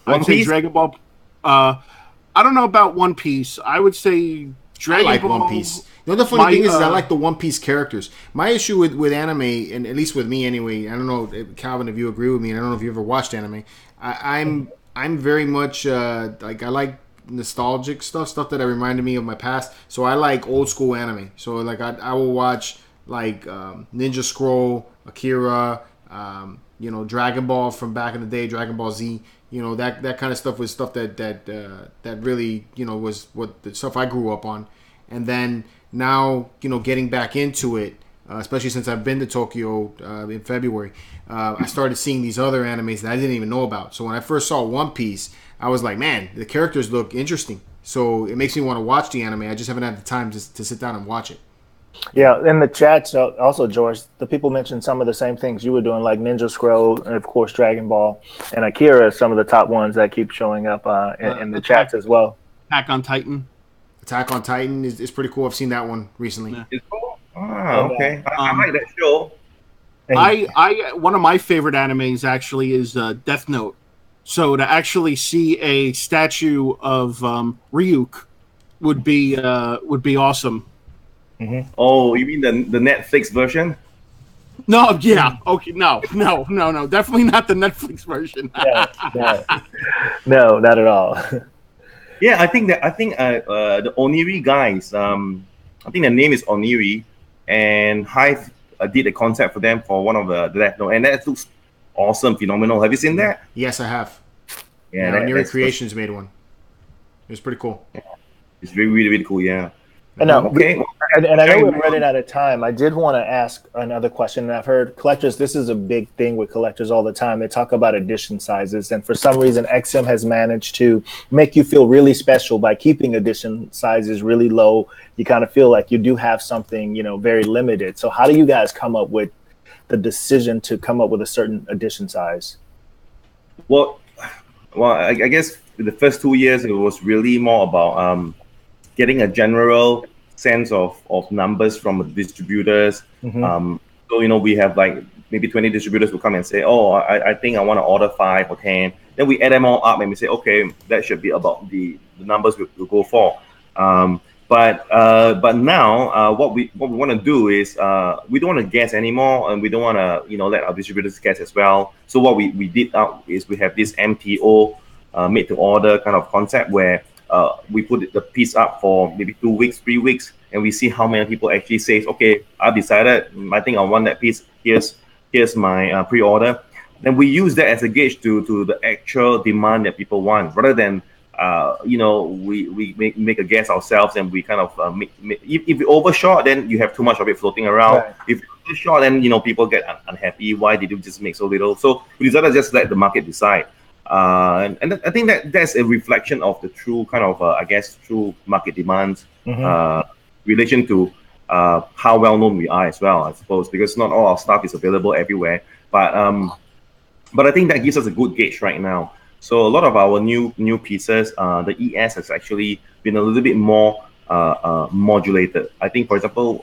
I'd say Dragon Ball. I don't know about One Piece. I would say Dragon Ball. One Piece. The funny thing is I like the One Piece characters. My issue with anime, and at least with me anyway, I don't know, Calvin, if you agree with me, and I don't know if you ever watched anime. I'm very much I like nostalgic stuff that reminded me of my past. So I like old school anime. So like I will watch like Ninja Scroll, Akira, Dragon Ball from back in the day, Dragon Ball Z. That kind of stuff was stuff that really was what the stuff I grew up on. And then now, getting back into it, especially since I've been to Tokyo in February, I started seeing these other animes that I didn't even know about. So when I first saw One Piece, I was like, man, the characters look interesting. So it makes me want to watch the anime. I just haven't had the time to sit down and watch it. Yeah, in the chat, also, George, the people mentioned some of the same things you were doing, like Ninja Scroll, and of course, Dragon Ball, and Akira, some of the top ones that keep showing up in the chats as well. Attack on Titan. Attack on Titan is pretty cool. I've seen that one recently. Yeah. It's cool. Okay. I like that show. One of my favorite animes actually is Death Note. So to actually see a statue of Ryuk would be awesome. Mm-hmm. Oh, you mean the Netflix version? No, yeah, okay, no, definitely not the Netflix version. No, not at all. Yeah, I think the Oniri guys. I think the name is Oniri, and Hive did a concept for them for one of the Death Note, and that looks awesome, phenomenal. Have you seen that? Yes, I have. Yeah, Near Creations made one. It was pretty cool. Yeah. It's really, really, really cool. Yeah. And I know we're running out of time. I did want to ask another question. And I've heard collectors, this is a big thing with collectors all the time. They talk about edition sizes. And for some reason, XM has managed to make you feel really special by keeping edition sizes really low. You kind of feel like you do have something, very limited. So how do you guys come up with the decision to come up with a certain edition size? Well, I guess the first 2 years, it was really more about getting a general sense of numbers from the distributors. Mm-hmm. So, we have like maybe 20 distributors will come and say, oh, I think I want to order 5 or 10. Then we add them all up and we say, okay, that should be about the numbers we'll go for. But now what we want to do is we don't want to guess anymore, and we don't want to let our distributors guess as well. So what we did out is we have this MTO made to order kind of concept where we put the piece up for maybe 2 weeks, 3 weeks, and we see how many people actually say, okay, I've decided, I think I want that piece. Here's my pre-order. Then we use that as a gauge to the actual demand that people want, rather than we make a guess ourselves, and we kind of if we overshot, then you have too much of it floating around. Right. If you undershot, then people get unhappy. Why did you just make so little? So we decided to just let the market decide. And I think that's a reflection of the true kind of true market demands, relation to how well known we are as well, I suppose, because not all our stuff is available everywhere. But I think that gives us a good gauge right now. So a lot of our new pieces, the ES has actually been a little bit more modulated. I think, for example,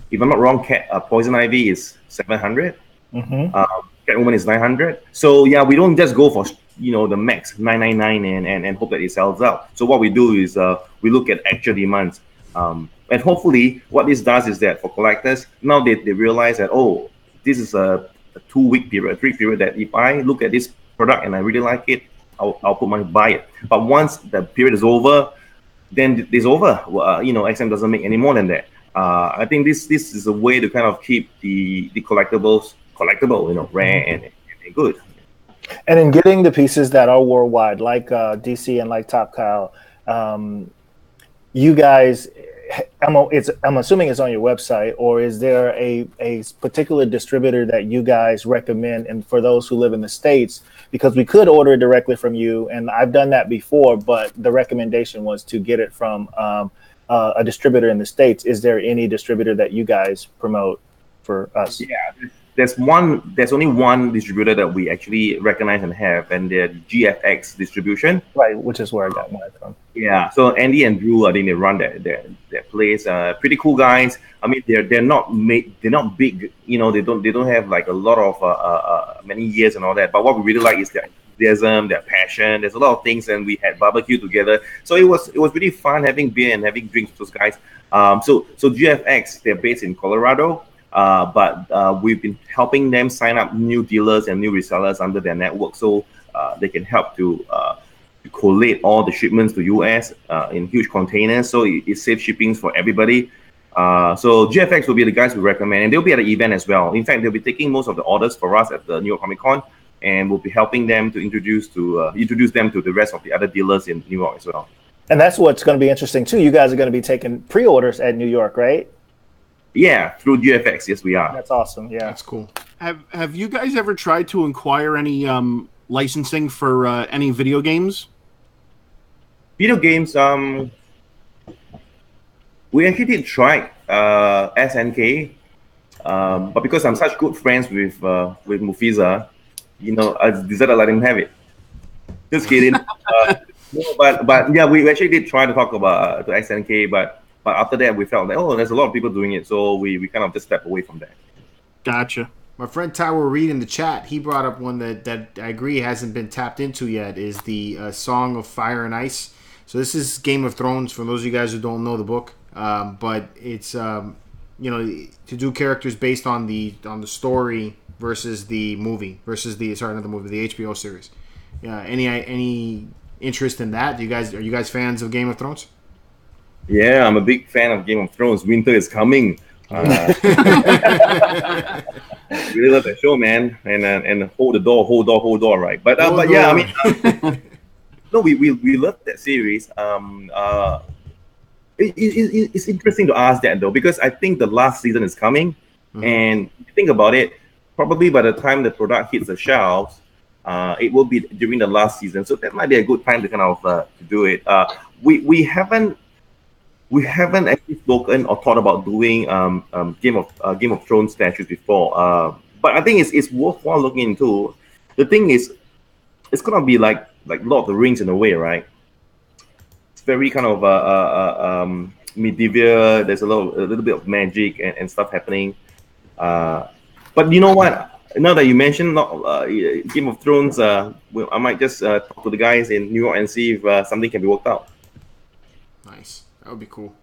if I'm not wrong, Poison Ivy is 700. Catwoman is 900. So yeah, we don't just go for the max 999 and hope that it sells out. So what we do is we look at actual demands, and hopefully what this does is that for collectors now they realize that, oh, this is a 2 week period, a 3 period, that if I look at this product and I really like it, I'll put money to buy it. But once the period is over, then it's over. XM doesn't make any more than that. I think this is a way to kind of keep the collectibles collectible, rare and good. And in getting the pieces that are worldwide, like DC and like Top Cow, you guys, I'm assuming it's on your website, or is there a particular distributor that you guys recommend? And for those who live in the States, because we could order it directly from you, and I've done that before, but the recommendation was to get it from a distributor in the States. Is there any distributor that you guys promote for us? Yeah, there's only one distributor that we actually recognize and have, and they're GFX Distribution. Right, which is where I got mine from. Yeah, so Andy and Drew, I think they run their place. Pretty cool guys. I mean, they're not big. They don't have like a lot of many years and all that. But what we really like is their enthusiasm, their passion. There's a lot of things, and we had barbecue together. So it was really fun having beer and having drinks with those guys. So GFX, they're based in Colorado. But we've been helping them sign up new dealers and new resellers under their network, so they can help to collate all the shipments to US in huge containers, so it saves shippings for everybody. So GFX will be the guys we recommend, and they'll be at the event as well. In fact, they'll be taking most of the orders for us at the New York Comic Con, and we'll be helping them to introduce them to the rest of the other dealers in New York as well. And that's what's going to be interesting too. You guys are going to be taking pre-orders at New York, right? Yeah, through GFX. Yes, we are. That's awesome. Yeah, that's cool. Have you guys ever tried to inquire any licensing for any video games? Video games. We actually did try SNK, but because I'm such good friends with Mufisa, I decided to let him have it. Just kidding. But yeah, we actually did try to talk about to SNK, but after that we felt that there's a lot of people doing it, so we kind of just stepped away from that. Gotcha. My friend Tyler Reed in the chat, he brought up one that I agree hasn't been tapped into yet, is the Song of Fire and Ice. So this is Game of Thrones, for those of you guys who don't know the book, but it's to do characters based on the story versus the movie, versus the HBO series. Yeah, any interest in that? Are you guys fans of Game of Thrones? Yeah, I'm a big fan of Game of Thrones. Winter is coming. Really love that show, man, and hold door, right? But yeah, I mean, no, we love that series. It's interesting to ask that though, because I think the last season is coming, and if you think about it, probably by the time the product hits the shelves, it will be during the last season. So that might be a good time to kind of to do it. We haven't actually spoken or thought about doing Game of Thrones statues before. But I think it's worthwhile looking into. The thing is, it's gonna be like Lord of the Rings in a way, right? It's very kind of medieval. There's a little bit of magic and stuff happening. But you know what? Now that you mentioned Game of Thrones, I might just talk to the guys in New York and see if something can be worked out. Nice. That would be cool.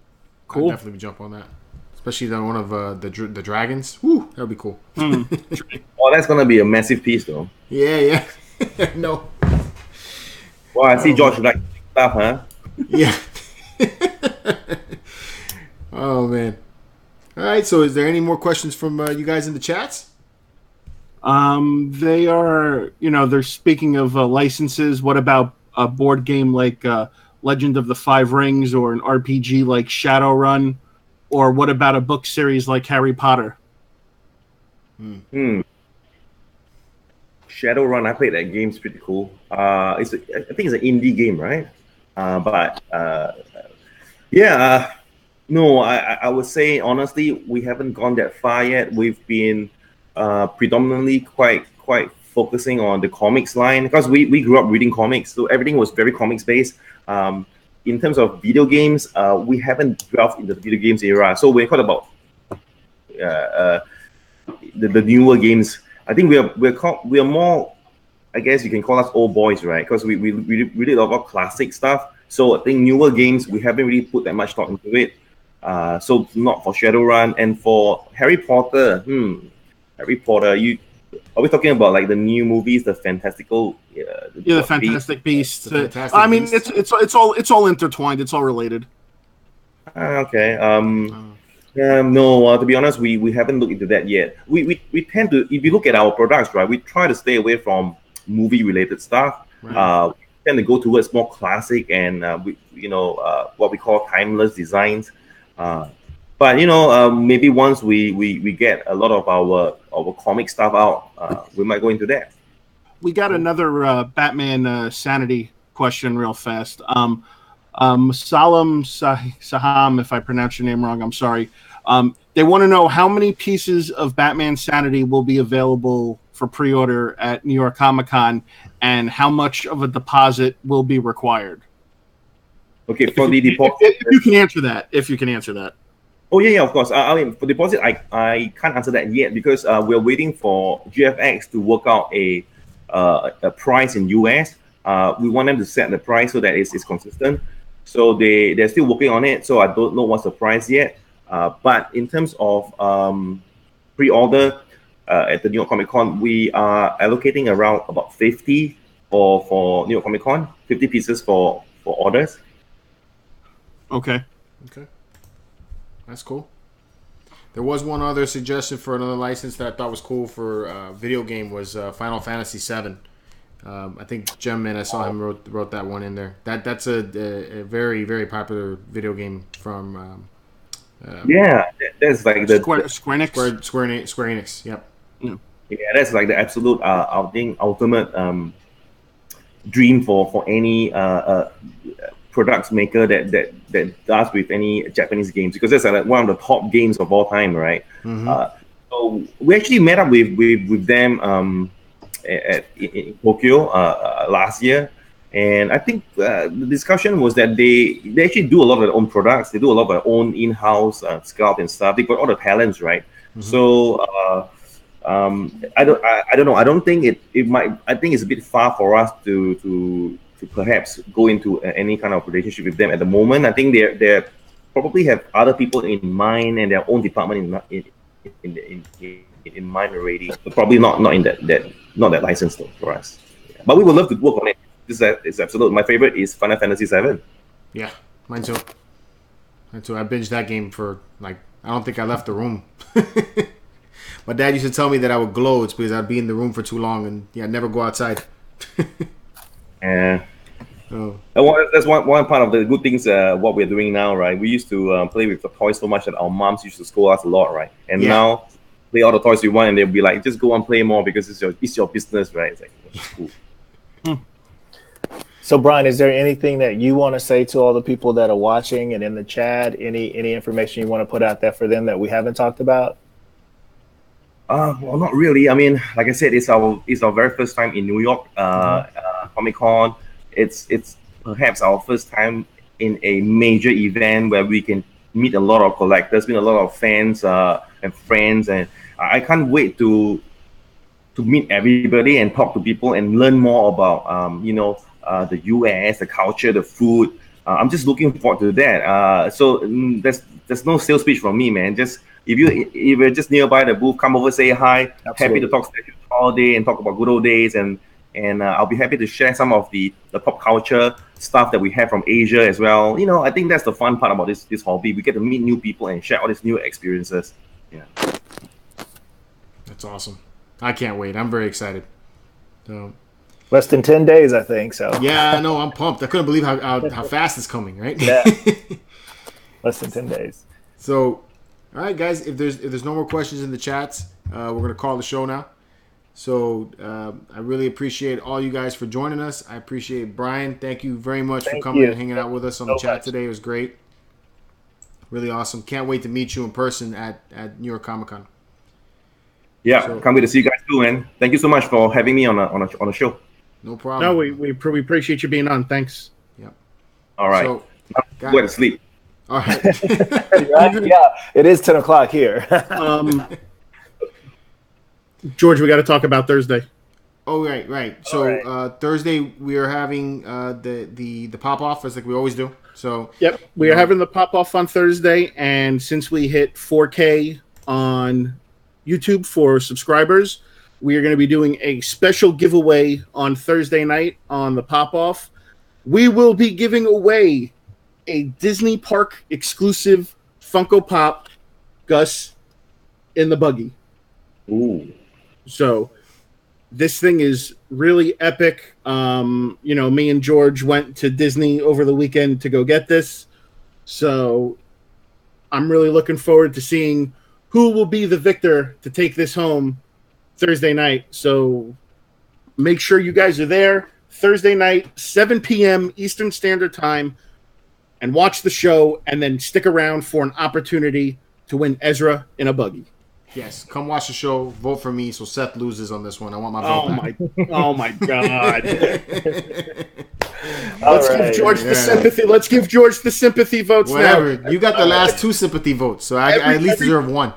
Cool. I'd definitely jump on that. Especially one of the dragons. Woo, that would be cool. Oh, that's gonna be a massive piece, though. Yeah. No. Well, I see George like stuff, huh? Yeah. Oh man. All right. So, is there any more questions from you guys in the chats? They are, they're speaking of licenses. What about a board game like Legend of the Five Rings, or an RPG like Shadowrun, or what about a book series like Harry Potter? Shadowrun, I played that game. It's pretty cool. I think it's an indie game, right? No, I would say honestly, we haven't gone that far yet. We've been predominantly quite focusing on the comics line, because we grew up reading comics, so everything was very comics based. In terms of video games, we haven't delved into the video games era. So we're talking about the newer games. I think we are more, I guess you can call us old boys, right? Because we really love our classic stuff. So I think newer games, we haven't really put that much thought into it. So not for Shadowrun. And for Harry Potter, are we talking about like the new movies, the Fantastical? The Fantastic Beasts. I mean, it's all intertwined. It's all related. Okay. No, to be honest, we haven't looked into that yet. We tend to, if you look at our products, right, we try to stay away from movie-related stuff. Right. We tend to go towards more classic and what we call timeless designs. But maybe once we get a lot of our comic stuff out, we might go into that. We got another Batman sanity question real fast. Salam Saham, if I pronounce your name wrong, I'm sorry. They want to know how many pieces of Batman Sanity will be available for pre-order at New York Comic Con, and how much of a deposit will be required. Okay, for the deposit, if you can answer that. Oh yeah, of course. I mean, for deposit, I can't answer that yet, because we're waiting for GFX to work out a price in US. We want them to set the price so that it's consistent. So they're still working on it. So I don't know what's the price yet. But in terms of pre-order at the New York Comic Con, we are allocating around about 50 for New York Comic Con, 50 pieces for orders. Okay. That's cool. There was one other suggestion for another license that I thought was cool for video game was Final Fantasy VII. I think Gemman, I saw him wrote that one in there. That's a very, very popular video game from. That's like the Square Enix. Square Enix. Yep. Yeah, that's like the absolute ultimate dream for any products maker that does with any Japanese games, because that's like one of the top games of all time, right? So we actually met up with them in Tokyo last year, and I think the discussion was that they actually do a lot of their own products. They do a lot of their own in-house scout and stuff. They got all the talents, right? So I don't know. I don't think it might. I think it's a bit far for us to perhaps go into any kind of relationship with them at the moment. I think they probably have other people in mind and their own department in mind already. But probably not in that license though for us. Yeah. But we would love to work on it. It's absolute. My favorite is Final Fantasy VII. Yeah, mine too. I binged that game for like I don't think I left the room. My dad used to tell me that I would glow. It's because I'd be in the room for too long and I'd never go outside. Yeah. Oh. That's one part of the good things what we're doing now, right? We used to play with the toys so much that our moms used to scold us a lot, right? And now play all the toys we want, and they'll be like, just go and play more because it's your business, right? It's like, it's cool. So, Bryan, is there anything that you want to say to all the people that are watching and in the chat? Any information you want to put out there for them that we haven't talked about? Well, not really. I mean, like I said, it's our very first time in New York Comic Con. It's perhaps our first time in a major event where we can meet a lot of collectors, meet a lot of fans and friends, and I can't wait to meet everybody and talk to people and learn more about the US, the culture, the food. I'm just looking forward to that. So there's no sales pitch from me, man. Just if you're just nearby the booth, come over, say hi. Absolutely. Happy to talk all day and talk about good old days, and I'll be happy to share some of the pop culture stuff that we have from Asia as well. I think that's the fun part about this hobby. We get to meet new people and share all these new experiences. Yeah, that's awesome. I can't wait. I'm very excited. So. Less than 10 days, I think. So yeah, no, I'm pumped. I couldn't believe how fast it's coming. Right? Yeah. Less than 10 days. So, all right, guys. If there's no more questions in the chats, we're gonna call the show now. So I really appreciate all you guys for joining us. I appreciate Bryan. Thank you very much for coming and hanging out with us on the chat today. It was great. Really awesome. Can't wait to meet you in person at New York Comic Con. Yeah, can't wait to see you guys too, man. Thank you so much for having me on a show. No problem. No, we appreciate you being on. Thanks. Yep. All right. So, go to sleep. All right. Yeah, it is 10 o'clock here. George, we got to talk about Thursday. Oh, right. So Thursday we are having the pop off as like we always do. So yep, we are having the pop off on Thursday, and since we hit 4K on YouTube for subscribers, we are going to be doing a special giveaway on Thursday night on the pop off. We will be giving away a Disney Park exclusive Funko Pop Gus in the buggy. Ooh. So this thing is really epic. Me and George went to Disney over the weekend to go get this. So I'm really looking forward to seeing who will be the victor to take this home Thursday night. So make sure you guys are there Thursday night, 7 p.m. Eastern Standard Time, and watch the show, and then stick around for an opportunity to win Ezra in a buggy. Yes, come watch the show. Vote for me so Seth loses on this one. I want my vote back. Oh my God! Let's give George the sympathy. Let's give George the sympathy votes. Whatever. Now. You got the last two sympathy votes, so I at least deserve one.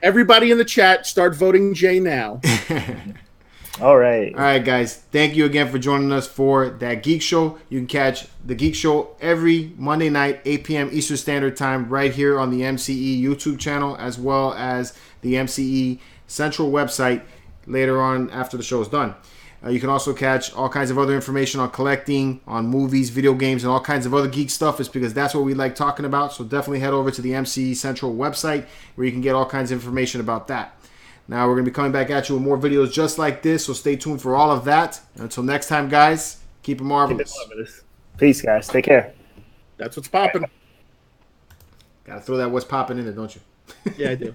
Everybody in the chat, start voting Jay now. All right, guys. Thank you again for joining us for That Geek Show. You can catch The Geek Show every Monday night, 8 p.m. Eastern Standard Time, right here on the MCE YouTube channel, as well as the MCE Central website later on after the show is done. You can also catch all kinds of other information on collecting, on movies, video games, and all kinds of other geek stuff. It's because that's what we like talking about. So definitely head over to the MCE Central website where you can get all kinds of information about that. Now we're going to be coming back at you with more videos just like this, so stay tuned for all of that. And until next time, guys, keep it marvelous. Peace, guys. Take care. That's what's popping. Got to throw that what's popping in there, don't you? Yeah, I do.